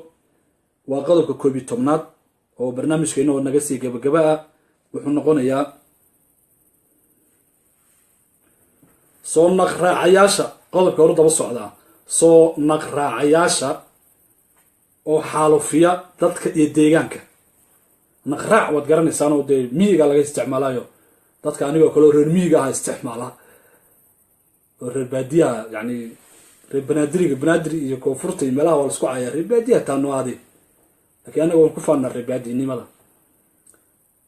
waa qodobka 11aad oo barnaamijkeena oo naga sii gabagaba ah. wuxuu noqonayaa soo naqraacayaasha. qodobka hore daba socdaa soo naqraacayaasha oo xaalufiya dadka iyo deegaanka. naqraac waad garanaysaan oo dee miyiga laga isticmaalayo, dadka anigoo kale reer miyiga ah isticmaala oo reer baadiyaha yani reer banaadir iyo koonfurta iyo meelaha waa la isku cayaa reer baadiyaha taanoaadi, laakiin anaga waan ku faanaa reer baadinimada.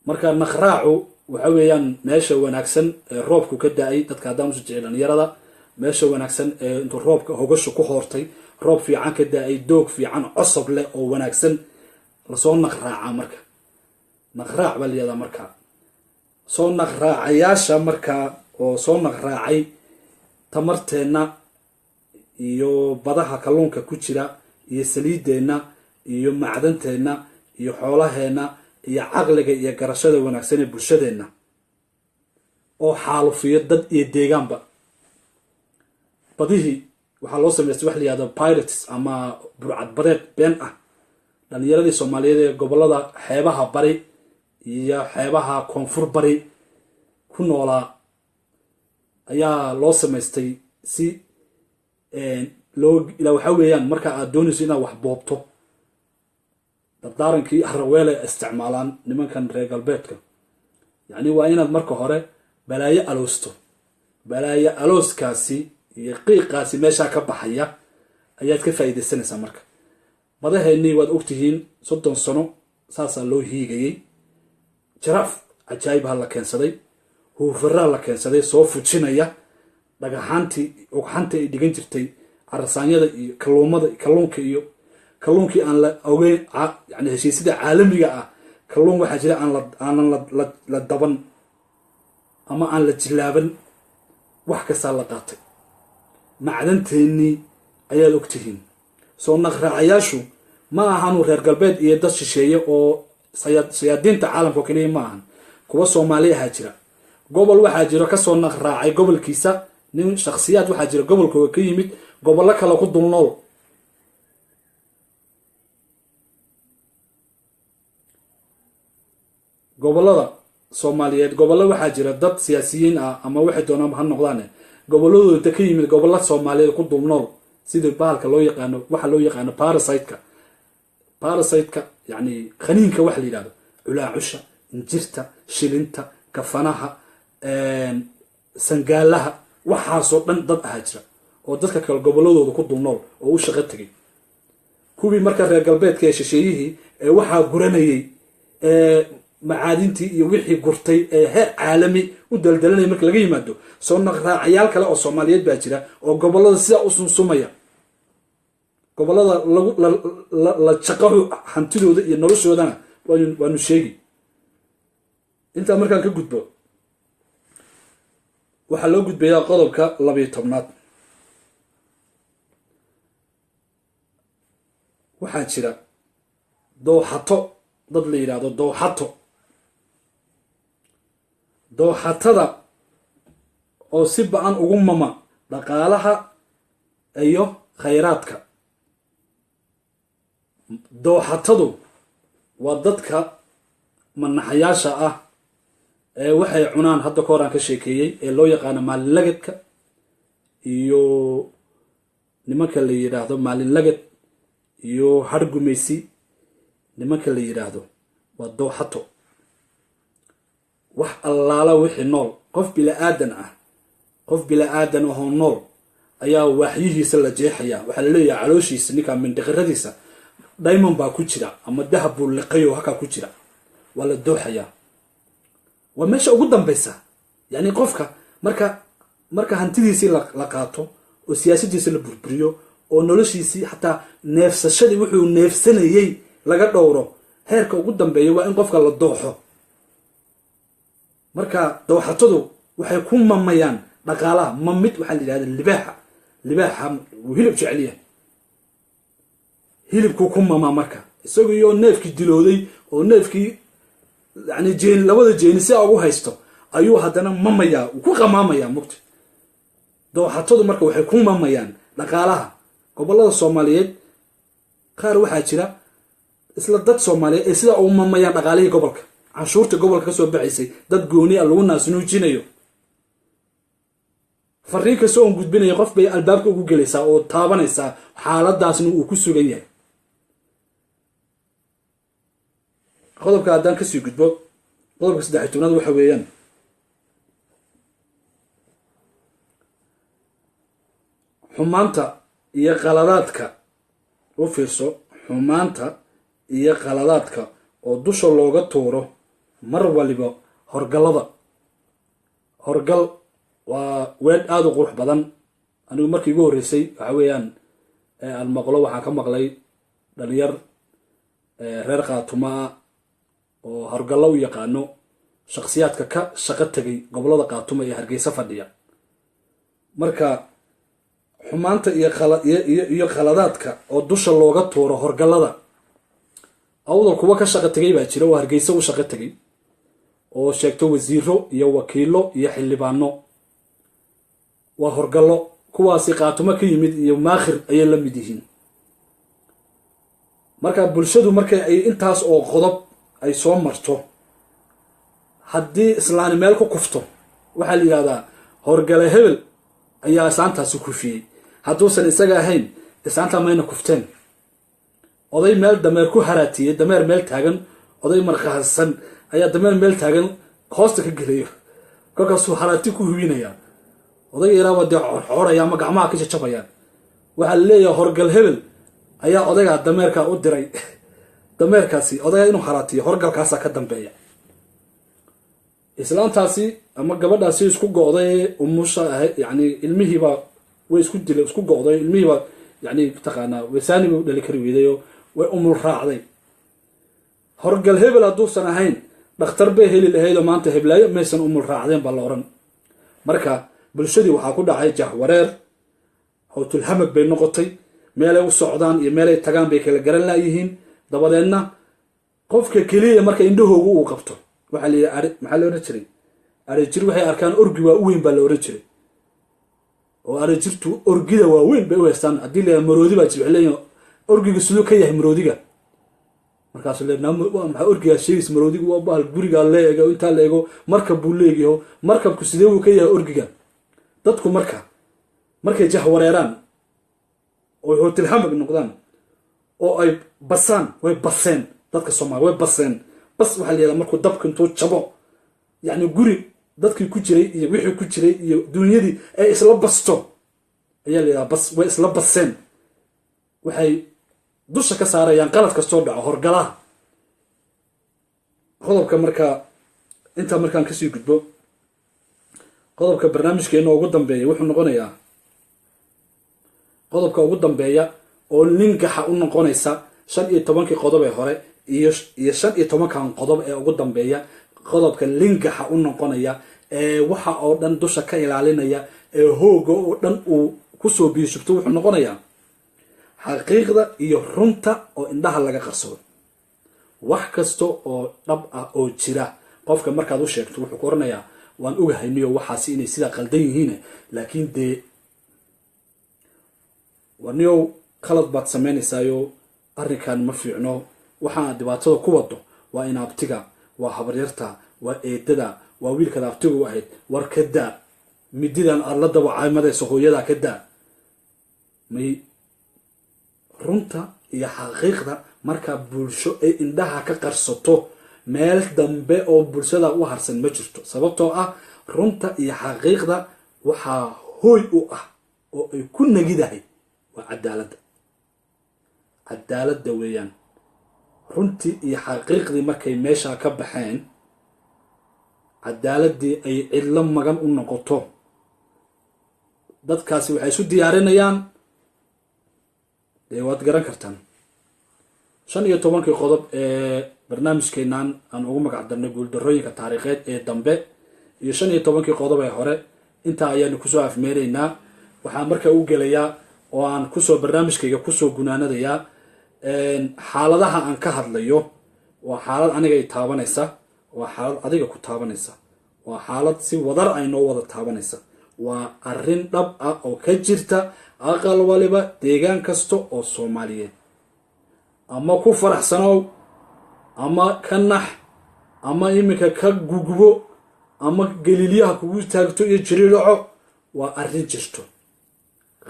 marka naqraacu waxa weeyaan meesha wanaagsan ee roobku ka da'ay. dadka haddaan usu jecel dhalinyarada, meesha wanaagsan ee intuu roobka hogashu ku hoortay, roob fiican ka da'ay, doog fiican cosob leh oo wanaagsan lasoo naqraaca. marka naqraac baa layihahdaa. marka soo naqraacayaasha markaa oo soo naqraacay tamarteenna iyo badaha kalluunka ku jira iyo saliideenna iyo macdanteenna iyo xoolaheenna iyo caqliga iyo garashada wanaagsan ee bulshadeenna oo xaalufiyo dad iyo deegaanba. badihii waxaa loo samaystay wax la yihahdo pirates ama burcad badeed been ah. dhalinyaradii Soomaaliyeed ee gobolada xeebaha bari iyo xeebaha koonfur bari ku noolaa ayaa loo samaystay si waxa weeyaan marka aad doonayso inaad wax boobto. dardaarankii Araweele isticmaalaan nimankan reer galbeedka, yani waa inaad marka hore balaayo aloosto. balaayo alooskaasi iyo qiiqaasi meesha ka baxaya ayaad ka faa'iideysanaysaa. marka madaheennii waad ogtihiin 30 sano saasaa loo hiigayay. jaraaf cajaayib ha la keensaday, huufaraa la keensaday soo fujinaya dhagaxaantii ugxanta ay dhigan jirtay carasaanyada iyo kalluunka iyo kalluunkii aan la ogeyn yani heshiisyada caalamiga ah. kalluun waxaa jira aanan la daban ama aan la jilaaban, wax kastaa la qaatay. macdanteennii ayaad ogtihiin. soo naqraacayaashu ma ahanu reer galbeed iyo dad shisheeye oo sayaadiinta caalamka oo kaliya ma ahan. kuwa Soomaali ahaa jira, gobol waxaa jiro kasoo naqraacay gobolkiisa, nin shakhsiyaad waxaa jira gobolkooda ka yimid gobollo kale ku dul nool. gobolada Soomaaliyeed gobollo waxaa jira dad siyaasiyiin ah ama waxay doonaan ha noqdaan gobolladooda ka yimid gobollo Soomaaliyeed ku dul nool, sida bahalka loo yaqaano waxa loo yaqaano parasite-ka yani qaniinka waxa la yiraahdo culaacusha, injirta, shilinta, kafanaha, sangaalaha, waxaasoo dhan dad ahaa jira oo dadka kale gobolladooda ku dul nool oo u shaqo tagay. kuwii marka reer galbeedka ee shisheeyihii ee waxaa guranayay macaadintii iyo wixii gurtay ee heer caalami u daldalanay marka laga yimaado. soo naqraacayaal kale oo Soomaaliyeed baa jira oo gobolada sidaa u sunsumaya, gobolada la shaqahu hantidooda iyo noloshoodana waanu sheegi. intaa markaan ka gudbo waxaa loo gudbayaa qodobka 12aad. waxaa jira dooxato dad la yidhaahdo dooxatada oo si ba-an ugu mama dhaqaalaha iyo khayraadka. dooxatadu waa dadka manaxayaasha ah ee waxay cunaan hadda ka hor aan ka sheekeeyey ee loo yaqaano maalin lagadka iyo nimanka la yidhaahdo maalin lagad iyo hargumeysi. nimanka la yidhaahdo waa dooxato. wax allaala wixii nool qof bila-aadan ahoo nool ayaa waaxyihiisa la jeexaya. waxaa la leeyahay calooshiisa ninkaa mindhiqiradiisa diamond baa ku jira ama dahab buu liqayo halkaa ku jira, waa la dooxayaa. waa meesha ugu dambaysa. yacni qofka marka hantidiisii la qaato oo siyaasadiisa la burburiyo oo noloshiisii xataa neefsashadii wuxuu neefsanayey laga dhowro, heerka ugu dambeeya waa in qofka la dooxo. marka dooxatadu waxay ku mamayaan dhaqaalaha. mamid waxaa la yidhahda libaaxa wuu hilib jeceliya, hilibkuu ku mamaa. marka isagiyo neefkii dilooday oo neefkii yani labada jeeni si ugu haysto ayuu haddana mamayaa, ku qamaamayaa mugta. dooxatadu marka waxay ku mamayaan dhaqaalaha. gobolada Soomaaliyeed qaar waxaa jira isla dad Soomaaliyeed ee sida uu mamayaan dhaqaalihii gobolka, canshuurta gobolka kasoo baxaysay dad gooni ah lagu naasnuujinayo. fariin kasta oon gudbinaya qof bay albaabka ugu gelaysaa oo taabanaysaa xaaladaasna uu ku sugan yahay. qodobka haddaan kasii gudbo qodobka 13aad waxa weeyaan xumaanta iyo qaladaadka. u fiirso, xumaanta iyo qaladaadka oo dusha looga tuuro mar waliba horgalada. horgal waa weed aada u qurux badan. anigu markii igu horreysay waxa weeyaan aan maqlo waxaan ka maqlay dhalinyar reer Khaatumo ah oo horgallo u yaqaano shakhsiyaadka ka shaqo tegay gobolada Khaatumo iyo Hargeysa fadhiya. marka xumaanta iyo khaladaadka oo dusha looga tuuro horgalada. awdal kuwa ka shaqo tegay baa jira oo Hargeysa u shaqo tegay oo sheegto wasiiro iyo wakiilo iyo xildhibaano. waa horgallo. kuwaasi Khaatumo ka yimid iyo maakhir ayay la mid yihiin. marka bulshadu markay ay intaas oo qodob ay soo marto, haddii islaani meel ku kufto waxaa la yidhahdaa horgale hebel ayaa islaantaasi kufiyey. hadduusan isaga ahayn islaanta mayna kufteen. oday meel dameer ku haraatiyey, dameer meel taagan, oday marqahasan ayaa dameer meel taagan hoosta ka gelayo, kolkaasuu haraati ku hubinayaa. odayga yaraaba dee xoraya ama gacmaha ka jajabayaan. waxaa la leeyahay horgal hebel ayaa odaygaa dameerka u diray. dameerkaasi odayga inuu haraatiyo horgalkaasaa ka dambeeya. islaantaasi ama gabadhaasi isku go'day umusha ahayd, yani ilmihiiba way isku go'day, ilmihiiba yani taqaanaa wesaani bay u dhali kari weydayo way umul raacday. horgal hebel hadduusan ahayn dhakhtar bay heli lahaydoo maanta heblaayo maysan umul raacdeen baa la odhan. marka bulshadii waxaa ku dhacay jahwareer, howtulhamag bay noqotay. meelay u socdaan iyo meelay tagaan bay kala garan laayihiin. dabadeedna qofka keliya marka indhahoogu uu qabto waxaa la yidhi maxaa la ohan jiray arejir waxay arkaan orgi waa u weyn baa la ohan jiray. oo arejirtu orgida waa weyn bay u haystaan. haddii la maroodi baa jir leeyahay orgiga siduu ka yahay maroodiga. markaasuu le maxaa orgigaa sheegaysa maroodigu waa bahal gurigaa la eego intaa la eego markab buu leeyaho markabku sidee buu ka yahay orgiga. dadku markay jahwareeraan oo hootilhamag noqdaan oo ay basaan way baseen. dadka Soomaaliya way baseen. bas waxaa la yidhahdaa markuu dabka intuu jabo, yacni guri dadkii ku jiray iyo wixii ku jiray iyo dunyadii ay isla basto ayaa la yidhahdaa bas. way isla baseen. waxay dusha ka saarayaan qalad kastoo dhaco horgalaha. qodobka intaa markaan kasii gudbo qodobka barnaamijkeena ugu dambeeya wuxuu noqonayaa qodobka ugu dambeeya oo ningaxa u noqonaysa 15 qodob ee hore iyo 15 qodob ee ugu dambeeya qodobka lingaxa u noqonaya ee waxa oo dhan dusha ka ilaalinaya ee hooga oo dhan uu kusoo biishubto wuxuu noqonayaa xaqiiqda iyo runta oo indhaha laga qarsado. wax kasta oo dhab ah oo jira qofka markaad u sheegto wuxuu ku oranayaa waan ogahay niyo waxaasi inay sidaa qaldan yihiin laakiin dee waniyo qalad baad samaynaysayo arrinkan ma fiicno waxaan dhibaatada ku wado waa in abtiga waa habaryarta waa eedada waa wiilkada abtigu ahayd war ka daa mididan aad la daba caymadayso hooyada ka daa. may runta iyo xaqiiqda marka bulsho ay indhaha ka qarsato meel dambe oo bulshada u harsan ma jirto, sababtoo ah runta iyo xaqiiqda waxaa hooy u ah oo ay ku nagidahay waa cadaaladda weeyaan. runtii iyo xaqiiqdii markay meesha ka baxeen cadaaladii ay cidlo magan u noqoto dadkaasi waxay isu diyaarinayaan dee waad garan kartaan 15 qodob ee barnaamijkeenan aan ugu magac darnay guuldarrooyinka taariikheed ee dambe iyo 15 qodob ee hore inta ayaan ku soo afmeeraynaa. waxaan markaa u gelayaa oo aan kusoo barnaamijkayga kusoo gunaanadayaa xaaladaha aan ka hadlayo waa xaalad aniga ay taabanaysa, waa xaalad adiga ku taabanaysa, waa xaalad si wadar ay noo wada taabanaysa, waa arrin dhab ah oo ka jirta aqal waliba deegaan kasta oo Soomaaliyeed. ama ku faraxsanow ama ka nax ama imika ka gugbo ama galilyaha kugu taagto iyo jiriilaco, waa arrin jirto.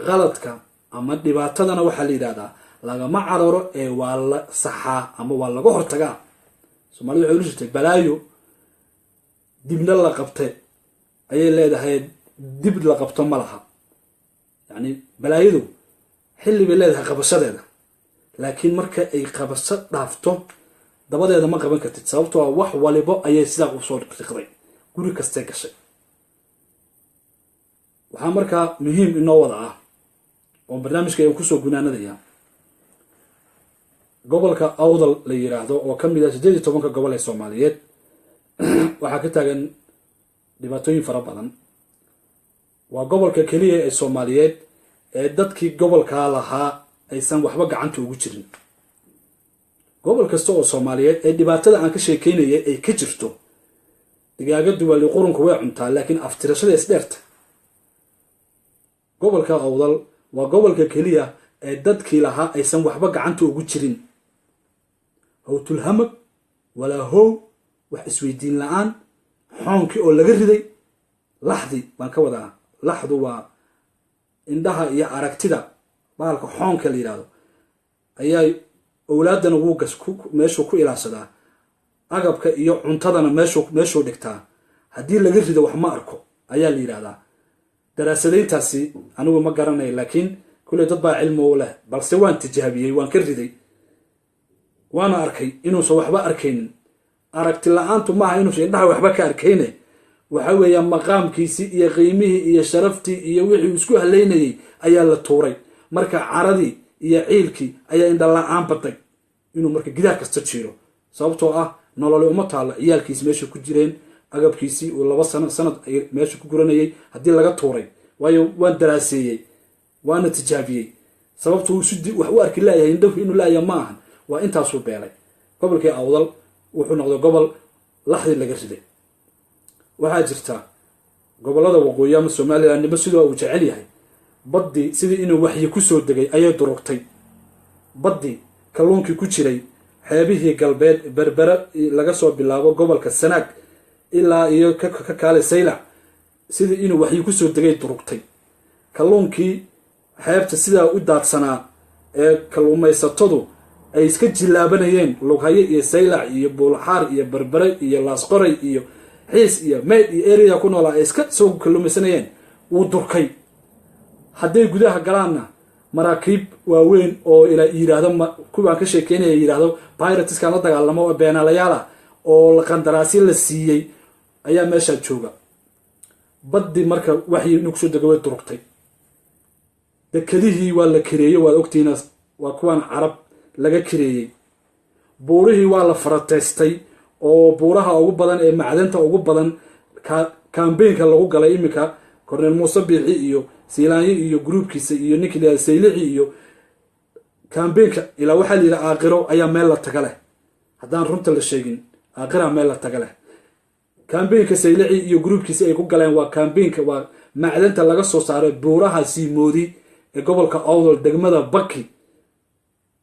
qaladka ama dhibaatadana waxaa la yidhaahdaa lagama cararo ee waa la saxaa ama waa laga hortagaa. Soomaalidu waxay u jirtay balaayo dibna la qabtay ayay leedahay, dib la qabto ma laha. yacni balaayadu xilli bay leedahay qabashadeeda, laakiin marka ay qabasho dhaafto dabadeeda ma qaban kartid, sababtoo ah wax walibo ayay sidaa u soo riqday, guri kastee gashay. waxaa markaa muhiim inoo wada ah oo barnaamijka ay kusoo gunaanadaya gobolka awdal la yiraahdo oo ka mid ah 18 gobol ee Soomaaliyeed waxaa ka taagan dhibaatooyin fara badan. waa gobolka kaliya ee Soomaaliyeed ee dadkii gobolka lahaa aysan waxba gacanta ugu jirin. gobol kasta oo Soomaaliyeed ee dhibaatada aan ka sheekeynayay ay ka jirto digaagadu wali qurunku way cuntaa laakiin aftirashada isdheerta. gobolka awdal waa gobolka kaliya ee dadkii lahaa aysan waxba gacanta ugu jirin. hawtul hamag walaa how wax isweydiin la'aan, xoonkii oo laga riday, laxdi baan ka wadaa. laxdu waa indhaha iyo aragtida baalka xoonka la yiraahdo ayaa awlaadana wuu meeshuu ku ilaashadaa, agabka iyo cuntadana meeshuu dhigtaa. haddii laga rido wax ma arko ayaa la yiraahdaa. daraasadayntaasi anigu ma garanayo, laakiin kuley dad baa cilmi u leh, balse waan tijaabiyey, waan ka riday, waana arkay inuusan waxba arkaynin. aragti la'aantu maaha inuusan indhaha waxba ka arkayne, waxa weeyaan maqaamkiisii iyo qiimihii iyo sharaftii iyo wixii isku haleynayay ayaa la tuuray. marka caradii iyo ciilkii ayaa indha la'aan baday inuu marka gidaar kasta jiiro, sababtoo ah nolol uma taalo. ciyaalkiisi meesha ku jireen, agabkiisii uu 2 sanad ay meesha ku guranayay haddii laga tuuray. waayo waan daraaseeyey, waana tijaabiyey. sababtu uu wax u arki laayahay indhahu inuu laayahay ma ahan, waa intaasuu beelay. gobolkii awdal wuxuu noqday gobol laxdi laga riday. waxaa jirta gobolada waqooyi ama Soomaaliland nima sidoo uu jecel yahay baddi sidii inuu waxyi ku soo degay ayay durugtay. baddi kalluunkii ku jiray xeebihii galbeed berbera laga soo bilaabo gobolka Sanaag ilaa iyo ka kaale Saylac, sidii inuu waxyi ku soo degay durugtay. kalluunkii xeebta sidaa u daadsanaa ee kalluumaysatadu ay iska jilaabanayeen Lughaye iyo Saylac iyo Buulxaar iyo Berbera iyo Laasqoray iyo xiis iyo meyd iyo area ku noolaa ay iska soo kalluumaysanayeen uu durkay. hadday gudaha galaanna maraakiib waaweyn oo ila yiraahdo kuwaan ka sheekeynaya yiraahdo pirateska la dagaalamo oo beenaalayaal ah oo la qandaraasi la siiyey ayaa meesha jooga. baddi marka waxay inuu soo degay durugtay. dekadihii waa la kireeyay, waa ogtiina waa kuwan carab laga kireeyay. buurihii waa la farateystay oo buuraha ugu badan ee macdanta ugu badan kambeynka lagu galay iminka korneel muuse biixi iyo siilaanyo iyo gruubkiisa iyo ninkii la saylici iyo kambeynka ilaa waxaa la yidhi aaqiro ayaa meel la taga leh haddaan runta la sheegin aaqiraa meel la taga leh kambeynka saylici iyo gruubkiisa ay ku galeen waa kambeynka waa macdanta laga soo saaray buuraha siimoodi ee gobolka awdal degmada baki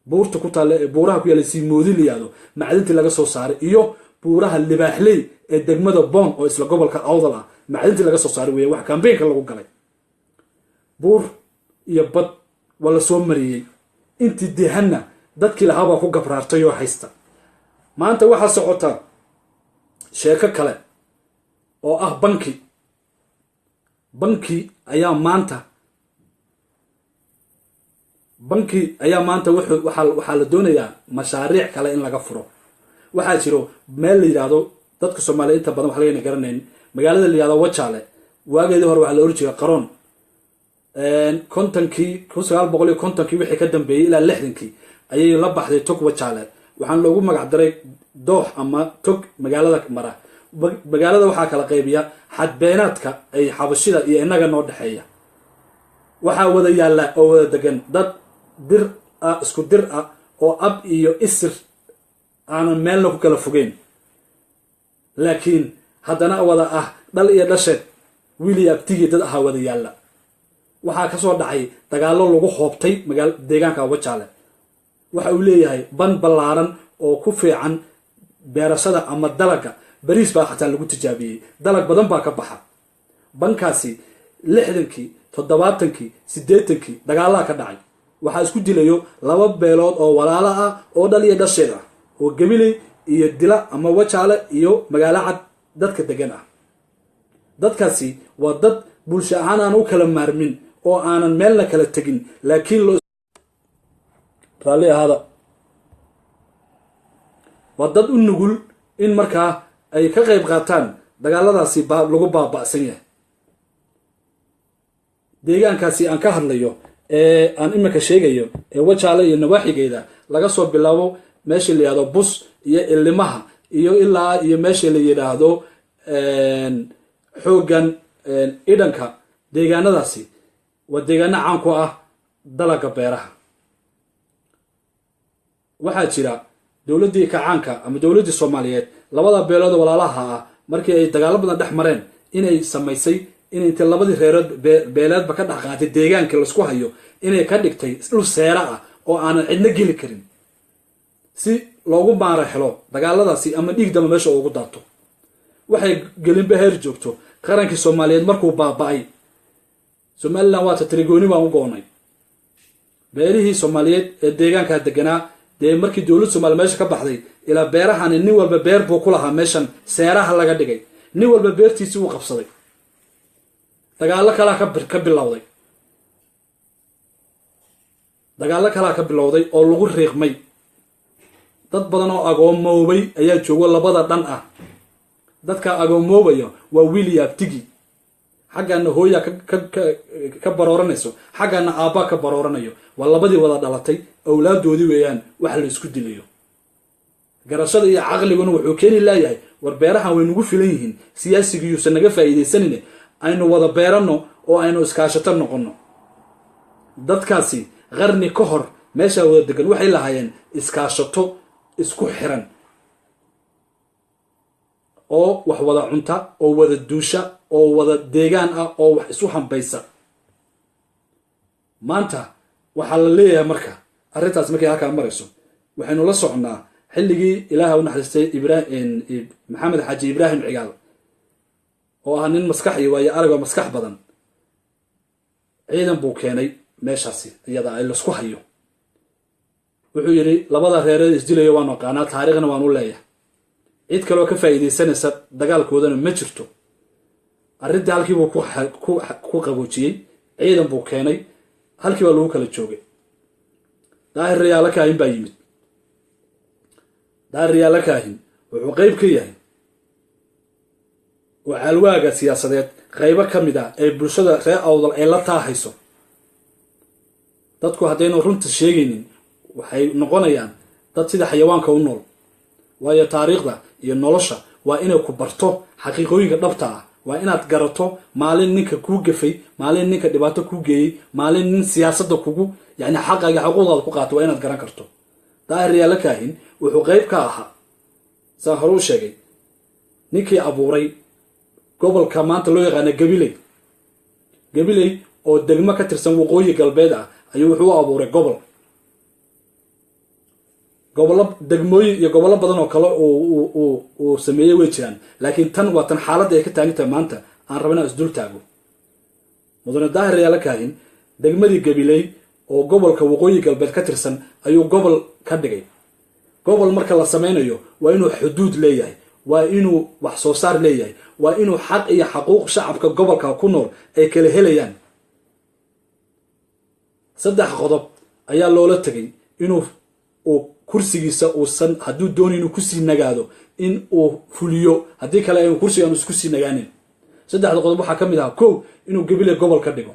buurta ku taalla ee buuraha ku yaalla siimoodi la yihahdo macdantii laga soo saaray iyo buuraha libaaxley ee degmada boon oo isla gobolka awdal ah macdantii laga soo saaray weeye wax kambeynka lagu galay buur iyo bad waa la soo mariyey intii dehanna dadkii lahaabaa ku gabraartay oo haysta maanta waxaa socota sheeko kale oo ah banki ayaa maanta waxaa la doonayaa mashaariic kale in laga furo waxaa jiro meel la yidhaahdo dadka soomaaliya inta badan wax lagana garanayn magaalada la yihahdo wajaale waageedii hore waxaa la oran jiray qaroon kontonkii wixii ka dambeeyey ilaa 60kii ayay la baxday tog wajaale waxaan loogu magac daray doox ama tog magaalada mara magaalada waxaa kala qaybiya xadbeenaadka ay xabashida iyo inaga noo dhexeeya waxaa wada yaalla oo wada degan dad dir ah isku dir ah oo ab iyo isir aanan meelna ku kala fogeyn laakiin haddana wada ah dhal iyo dhasheed wiili abtigii dad ahaa wada yaalla waxaa ka soo dhacay dagaallo lagu hoobtay deegaanka wajaale waxa uu leeyahay ban ballaaran oo ku fiican beerashada ama dalaga bariis baa xataa lagu tijaabiyey dalag badan baa ka baxa bankaasi 60kii 70kii 80kii dagaalaha ka dhacay waxaa isku dilayo 2 beelood oo walaalo ah oo dhal iyo dhasheed ah oo gabiley iyo dila ama wajaale iyo magaalo cad dadka degan ah dadkaasi waa dad bulsho ahaan aan u kala maarmin oo aanan meelna kala tegin laakiin raalli ahaada waa dad u nugul in markaa ay ka qayb qaataan dagaaladaasi lagu baaba'san yahay deegaankaasi aan ka hadlayo ee aan iminka sheegayo ee wajaale iyo nawaaxigeeda laga soo bilaabo meesha la yidhahdo bus iyo ilimaha iyo ilaa iyo meesha la yidhaahdo xooggan idhanka deegaanadaasi waa deegaano caan ku ah dalaga beeraha waxaa jira dowladdii kacaanka ama dowladdii soomaaliyeed labada beelood walaalaha ah markii ay dagaalo badan dhex mareen inay samaysay in inta labadii reerood beeleedba ka dhex qaatay deegaanka laisku hayo inay ka dhigtay dhul seera ah oo aanan cidna geli karin si loogu maara helo dagaaladaasi ama dhiig dama meesha ugu daato waxay gelinba heer joogto qarankii soomaaliyeed markuu baaba'ay somalilan waata tirigooni baan u goonay beerihii soomaaliyeed ee deegaankaa deganaa dee markii dowlad soomaaliya meesha ka baxday ilaa beerahani nin walba beer buu ku lahaa meeshan seeraha laga dhigay nin walba beertiisii uu qabsaday dagaallo kalaa ka bilowday oo lagu riiqmay dad badan oo agoomoobay ayaa joogo labada dhan ah dadka agoomoobaya waa wiili abtigi xaggana hooya ka barooranayso xaggana aabbaa ka barooranayo waa labadii wada dhalatay awlaadoodii weeyaan wax la isku dilayo garashada iyo caqliguna wuxuu keeni laayahay war beerahan way nagu filan yihiin siyaasigiyuusan naga faa'iidaysanine aynu wada beeranno oo aynu iskaashato noqonno dadkaasi qarni ka hor meeshaa wada degan waxay lahaayeen iskaashato isku xiran oo wax wada cunta oo wada duusha oo wada deegaan ah oo wax isu hambaysa maanta waxaa la leeyahay marka arrintaas markay halkaa marayso waxaynu la soconnaa xilligii ilaaha u naxariistay maxamed xaaji ibraahim cigaal oo ah nin maskax iyo waayo arag oo maskax badan ciidan buu keenay meeshaasi iyada ay laisku hayo wuxuu yidhi labada reereed isdilayo waan aqaanaa taariikhna waan u leeyahay cid kaloo ka faa'iidaysanaysa dagaalkoodana ma jirto arrintii halkii buu ku qaboojiyey ciidan buu keenay halkii baa lagu kala joogay daahir riyaalo kaahin baa yimid daahir riyaalo kaahin wuxuu qayb ka yahay oo caalwaaga siyaasadeed qaybo ka mid ah ee bulshada reer awdal ay la taahayso dadku haddaynu runta sheegaynin waxay noqonayaan dad sida xayawaanka u nool waayo taariikhda iyo nolosha waa inay ku barto xaqiiqooyinka dhabta ah waa inaad garato maalin ninka kuu gafay maalin ninka dhibaato kuu geeyey maalin nin siyaasadda kugu yani xaqaaga xuquuqdaada ku qaato waa inaad garan karto daahir yaala kaahin wuxuu qayb ka ahaa saan hore u sheegay ninkii abuuray gobolka maanta loo yaqaana gabiley oo degmo ka tirsan waqooyi galbeed ah ayuu wuxuu u abuuray gobollo degmooyin iyo gobollo badan oo kale uu sameeyey way jiraan laakiin tan waa tan xaaladda ay ka taagan tahay maanta aan rabana isdul taago mudane daahir yaala kaahin degmadii gabiley oo gobolka waqooyi galbeed ka tirsan ayuu gobol ka dhigay gobol marka la samaynayo waa inuu xuduud leeyahay waa inuu wax soo saar leeyahay waa inuu xaq iyo xaquuq shacabka gobolka ku nool ay kala helayaan 3 qodob ayaa loola tegay inuu kursigiisa uusan hadduu dooni inuu kusii nagaado in uu fuliyo haddii kale aynu kursiga aanu isku sii nagaanin 3 qodob waxaa ka mid ah 1 inuu gabiley gobol ka dhigo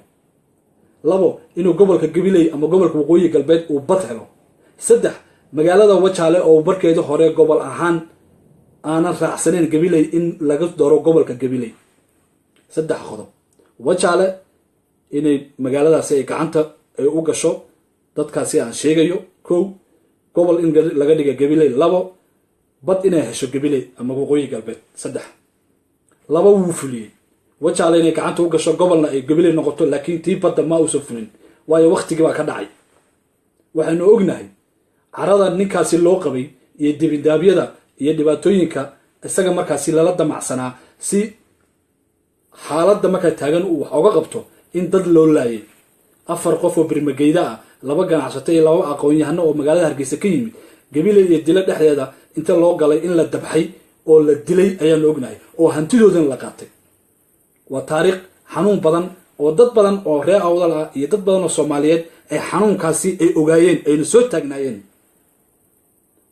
2 inuu gobolka gabiley ama gobolka waqooyi galbeed uu bad helo 3 magaalada wajaale oo barkeeda hore gobol ahaan aanan raacsaneyn gabiley in laga daro gobolka gabiley 3 qodob wajaale inay magaaladaasi ay gacanta ay u gasho dadkaasi aan sheegayo 1 gobol in laga dhiga gabiley 2 bad inay hesho gabiley ama waqooyi galbeed 3 wuu fuliyey wajaale inay gacanta u gasho gobolna ay gabiley noqoto laakiin tii badda ma uusan fulin waayo waqtigii baa ka dhacay waxaanu ognahay carada ninkaasi loo qabay iyo dibindaabyada iyo dhibaatooyinka isaga markaasi lala damacsanaa si xaaladda markaa taagan uu wax oga qabto in dad loo laayay 4 qof oo birmageyda ah 2 ganacsato iyo 2 aqoon-yahano oo magaalada Hargeysa ka yimid gabiley iyo dilo dhexdeeda inta loo galay in la dabxay oo la dilay ayaanu ognahay oo hantidoodan la qaatay waa taariikh xanuun badan oo dad badan oo reer awdal ah iyo dad badan oo Soomaaliyeed ay xanuunkaasi ay ogaayeen ayna soo taagnaayeen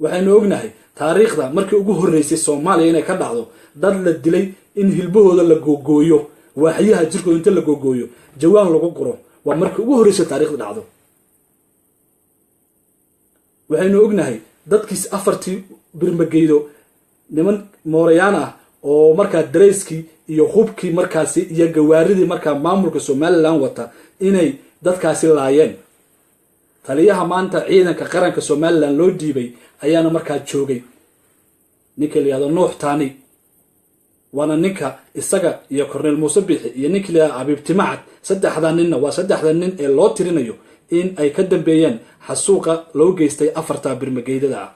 waxaanu ognahay taariikhda markii ugu horeysay Soomaaliya inay ka dhacdo dad la dilay in hilbahooda la googooyo waaxyaha jirkooda inta la googooyo jawaan lagu guro waa markii ugu horeysay taariikhda dhacdo waxaynu ognahay dadkiis 4 birmageydo niman moorayaan ah oo markaa dareyskii iyo hubkii markaasi iyo gawaaridii markaa maamulka Somaliland wata inay dadkaasi laayeen taliyaha maanta ciidanka qaranka Somaliland loo dhiibay ayaana markaa joogay ninka la yiraahdo Nuux Taani waana ninka isaga iyo Cornel Muuse Bixi iyo ninka la yiraahdo Abiib Timacad 3 ninna waa 3 nin ee loo tirinayo in ay ka dambeeyeen xasuuqa loo geystay 4 birmageydada ah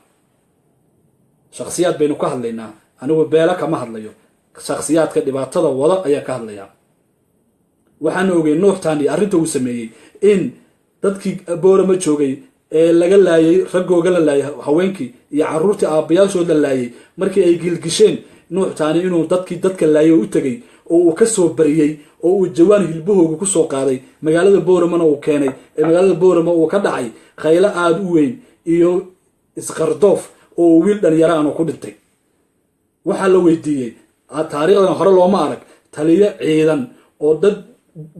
shakhsiyaad baynu ka hadlaynaa anigu beela kama hadlayo shakhsiyaadka dhibaatada wada ayaa ka hadlaya waxaan ogeey Nuux Taani arrinta uu sameeyay in dadkii boorama joogay ee laga laayay ragooga la laayay haweenkii iyo caruurtii aabayaashooda la laayay markii ay gilgisheen Nuux Taani inuu dadka laayay u tagay oo uu ka soo bariyay oo uu jawaan hilbahooga ku soo qaaday magaalada boorama uu keenay ee magaalada boorama uu ka dhacay khayla aad u weyn iyo isqardoof oo wiil dhalinyaro ah ku dhintay waxa la weydiiyay taariikhdan hore looma arag taliye ciidan oo dad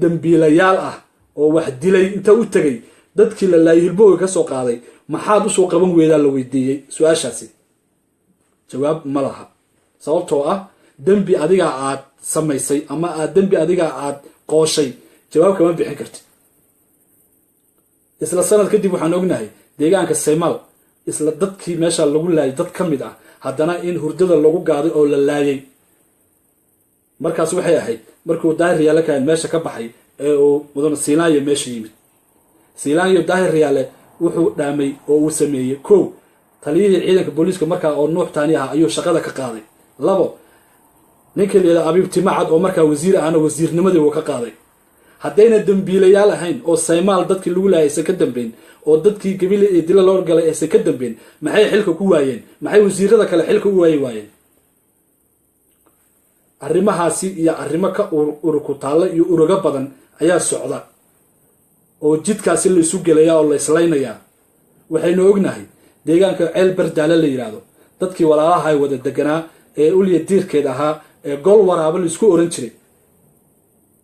dambiilayaal ah oo wax dilay inta u tagay dadkii la laayay hilbahooga ka soo qaaday maxaad u soo qaban weedaa la weydiiyay su'aashaasi jawaab ma laha sababtoo ah dambi adiga aad samaysay ama dambi adiga aad qooshay jawaab kama bixin kartid isla sanad kadib waxaan ognahay deegaanka Seymal isla dadkii meesha lagu laayay dad kamid ah haddana in hurdada lagu gaaday oo la laayay markaas waxay ahayd markuu Daahir Yaale ka meesha ka baxay ee uu mudane Siilaanyo meesha yimid Siilaanyo Daahir Yaale wuxuu dhaamay oo uu sameeyay 1 taliyada ciidanka booliiska markaa oo Nuux Taani ah ayuu shaqada ka qaaday 2 ninka leeyahay Abiib Timacad oo markaa wasiir ahna wasiirnimadii uu ka qaaday haddayna dambiilayaal ahayn oo Seymal dadkii lagu laayay ka dambeyn oo dadkii gabiley ee dila loo galay ee ka dambeyn maxay xilka ku waayeen maxay wasiirada kale xilka u waayeen arrimahaasi iyo arrimo ka urku taala iyo uruga badan ayaa socda oo jidkaasi la isu gelaya oo la islaynaya waxaynu ognahay deegaanka Ceel Bardaale la yiraahdo dadkii walaalaha ay wada deganaa ee uliya diirkeed ahaa ee gol waraabo la isku oran jiray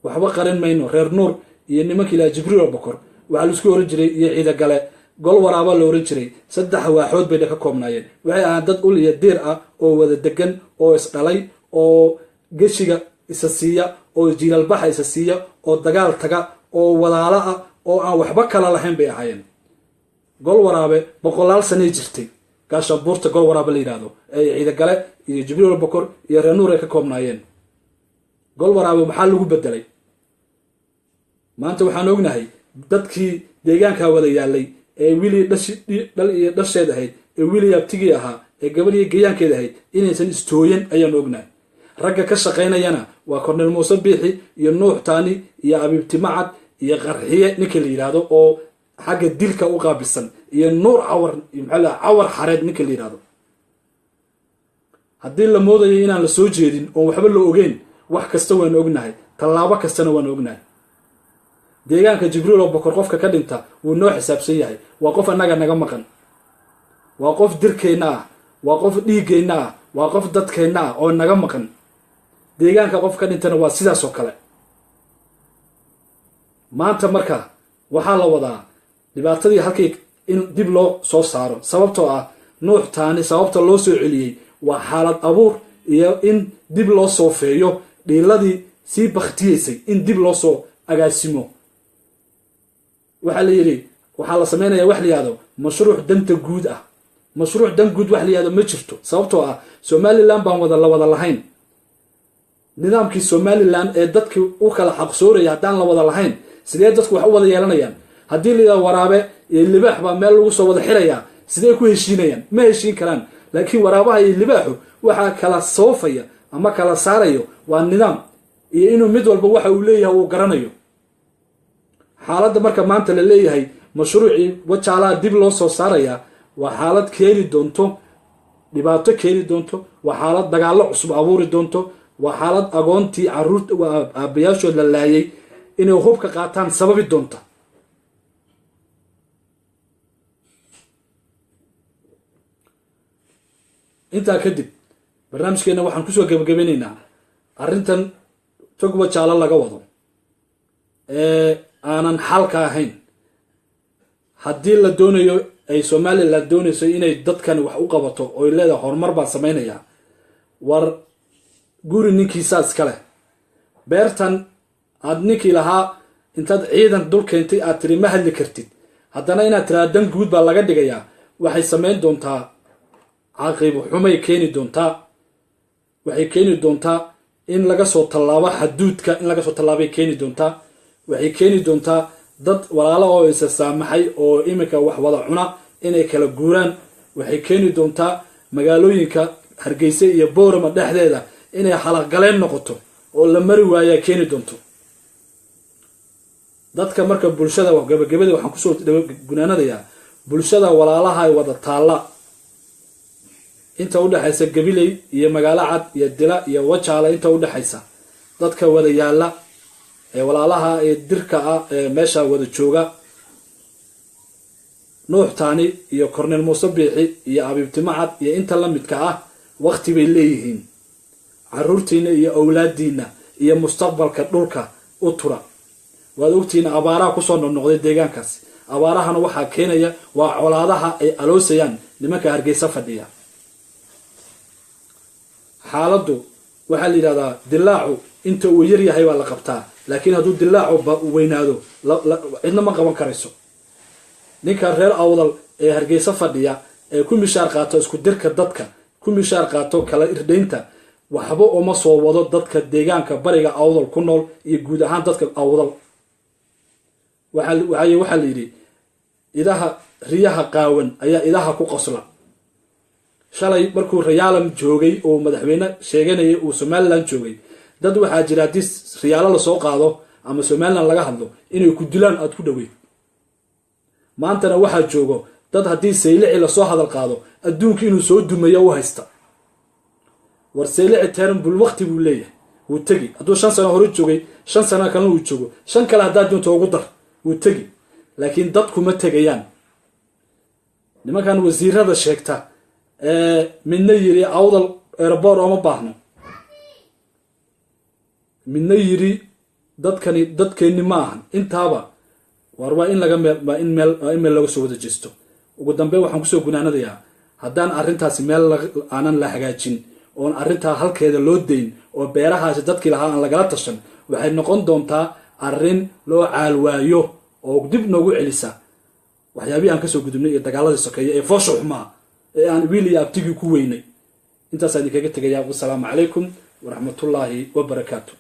waxba qaran mayno reer Nuur iyo nimankii la Jibriil Bakar waxa la isku oran jiray iyo ciida gale gol waraaba la oran jiray 3 waaxood bay ka koobnaayeen waxay ahaan dad ul iyo diir ah oo wada degan oo isdhalay oo geshiga isa siiya oo jiilal baxa isa siiya oo dagaal taga oo walaalo ah oo aan waxba kala lahayn bay ahaayeen gol waraabe boqolaal sano jirtay gaasha buurta gol waraabe la yiraahdo ay ciida gale iyo jibriil bokor iyo renuur ay ka koobnaayeen gol waraabe maxaa lagu bedelay maanta waxaan ognahay dadkii deegaanka wada yaalay ee wili dhal iyo dhasheed ahayd ee wili abtigii ahaa ee gabadhii geeyaankeed ahayd inaysan istooyan ayaan ognahay ragga ka shaqaynayana waa kornel muuse biixi iyo nuux taani iyo abibti macad iyo qarxiye ninka la yiraahdo oo xagga dilka u qaabisan iyo nuur cawar xareed ninka la yiraahdo haddii la moodayo inaan la soo jeedin oo waxba la ogeyn wax kasta waan ognahay tallaabo kastana waan ognahay deegaanka jibriil oo bokor qofka ka dhinta wuu noo xisaabsan yahay waa qof annaga naga maqan waa qof dirkeenna ah waa qof dhiiggeenna ah waa qof dadkeenna ah oo naga maqan deegaanka qof ka dhintana waa sidaas oo kale maanta marka waxaa la wadaa dhibaatadii halkii in dib loo soo saaro sababtoo ah nuux taani sababta loo soo celiyey waa xaalad abuur iyo in dib loo soofeeyo dhiiladii sii baktiyeysay in dib loo soo agaasimo waxaa la yidhi waxaa la samaynayaa wax la yihahdo mashruuc danta guud ah mashruuc dan guud wax la yihahdo ma jirto sababtoo ah somalilan baan la wada lahayn nidaamkii somalilan ee dadkii u kala xaqsooraya haddaan la wada lahayn sidee dadku wax u wada yeelanayaan haddii la yidhahdo waraabe iyo libaax baa meel lagu soo wada xirayaa sidee ku heshiinayaan ma heshiin karaan laakiin waraabaha iyo libaaxu waxaa kala soofaya ama kala saarayo waa nidaam iyo inuu mid walba waxa uu leeyahay uu garanayo xaaladda marka maanta la leeyahay mashruucii wajaalaha dib loo soo saarayaa waa xaalad keeni doonto dhibaato keeni doonto waa xaalad dagaallo cusub abuuri doonto waa xaalad agoontii caruurta aabayaashood la laayay inay hubka qaataan sababi doonta intaa kadib barnaamijkeena waxaan kusoo gabagabeynaynaa arrintan tog wajaalo laga wado ee aanan xalka ahayn haddii la doonayo ay somalilan doonayso inay dadkan wax u qabato oo leedahay horumar baa samaynayaa war guri ninkiisaa iska leh beertan aad ninkii lahaa intaad ciidan dul keentay aad tiri ma hadli kartid haddana inaad tiraa dan guud baa laga dhigayaa waxay samayn doontaa caqiib xumay keeni doontaa waxay keeni doontaa in laga soo tallaabo xaduudka in laga soo tallaabay keeni doontaa waxay keeni doontaa dad walaalo oo isa saamaxay oo iminka wax wada cuna inay kala guuraan waxay keeni doontaa magaalooyinka hargeysa iyo boorama dhexdeeda inay xalaqgaleen noqoto oo la mari waayaa keeni doonto dadka marka bulshada gabagabada waxaan kusoo gunaanadayaa bulshada walaalaha ay wada taalla inta u dhaxaysa gabiley iyo magaalo cad iyo dila iyo wajaala inta u dhaxaysa dadka wada yaalla ee walaalaha ee dirka ah ee meesha wada jooga nuux taani iyo kornel muuse biixi iyo abibti macad iyo inta la midka ah waqti bay leeyihiin caruurtiina iyo awlaadiina iyo mustaqbalka dhulka u tura waad ogtihiin abaaraha kusoo noqnoqday deegaankaasi abaarahana waxaa keenaya waa colaadaha ay aloosayaan nimanka hargeysa fadhiya xaaladdu waxaa la yidhahdaa dilaacu inta uu yar yahay baa la qabtaa laakiin hadduu dilaacu weynaado cidna ma qaban karayso ninka reer awdal ee hargeysa fadhiya ee ku mishaar qaato isku dirka dadka ku mishaar qaato kala irdhaynta waxba uma soo wado dadka deegaanka bariga awdal ku nool iyo guud ahaan dadka awdal waxaa la yidhi idaha riyaha qaawan ayaa idaha ku qosla shalay markuu riyaalan joogay oo madaxweyne sheeganayay uu somalilan joogay dad waxaa jira haddii riyaalo lasoo qaado ama somalilan laga hadlo inay ku dilaan aada ku dhaweyd maantana waxaa joogo dad haddii saylici lasoo hadal qaado adduunka inuu soo dumayo u haysta war saylici teranbul waqti buu leeyahay wuu tegi hadduu 5 sano hore joogay 5 sano kalena uu joogo 5 kale haddaad doonto ugu dar wuu tegi laakiin dadkuma tegayaan nimankan wasiirada sheegta midna yiri awdal airport oo ma baahno midna yiri dadkani dadkeeni ma ahan intaaba war waa in laga meel laga soo wada jeesto ugu dambe waxaan kusoo gunaanadayaa haddaan arrintaasi meel aanan la hagaajin oon arrintaa halkeeda loo dayn oo beerahaasi dadkii lahaa aan lagala tashan waxay noqon doontaa arrin loo caalwaayo oo dib noogu celisa waxyaabihii aan kasoo gudubnay iyo dagaaladii sokeeye ee foosha xumaa ee aan wiil iyo abtigii ku weynay intaasaan idinkaga tegayaa wasalaamu calaykum waraxmatullaahi wabarakaatu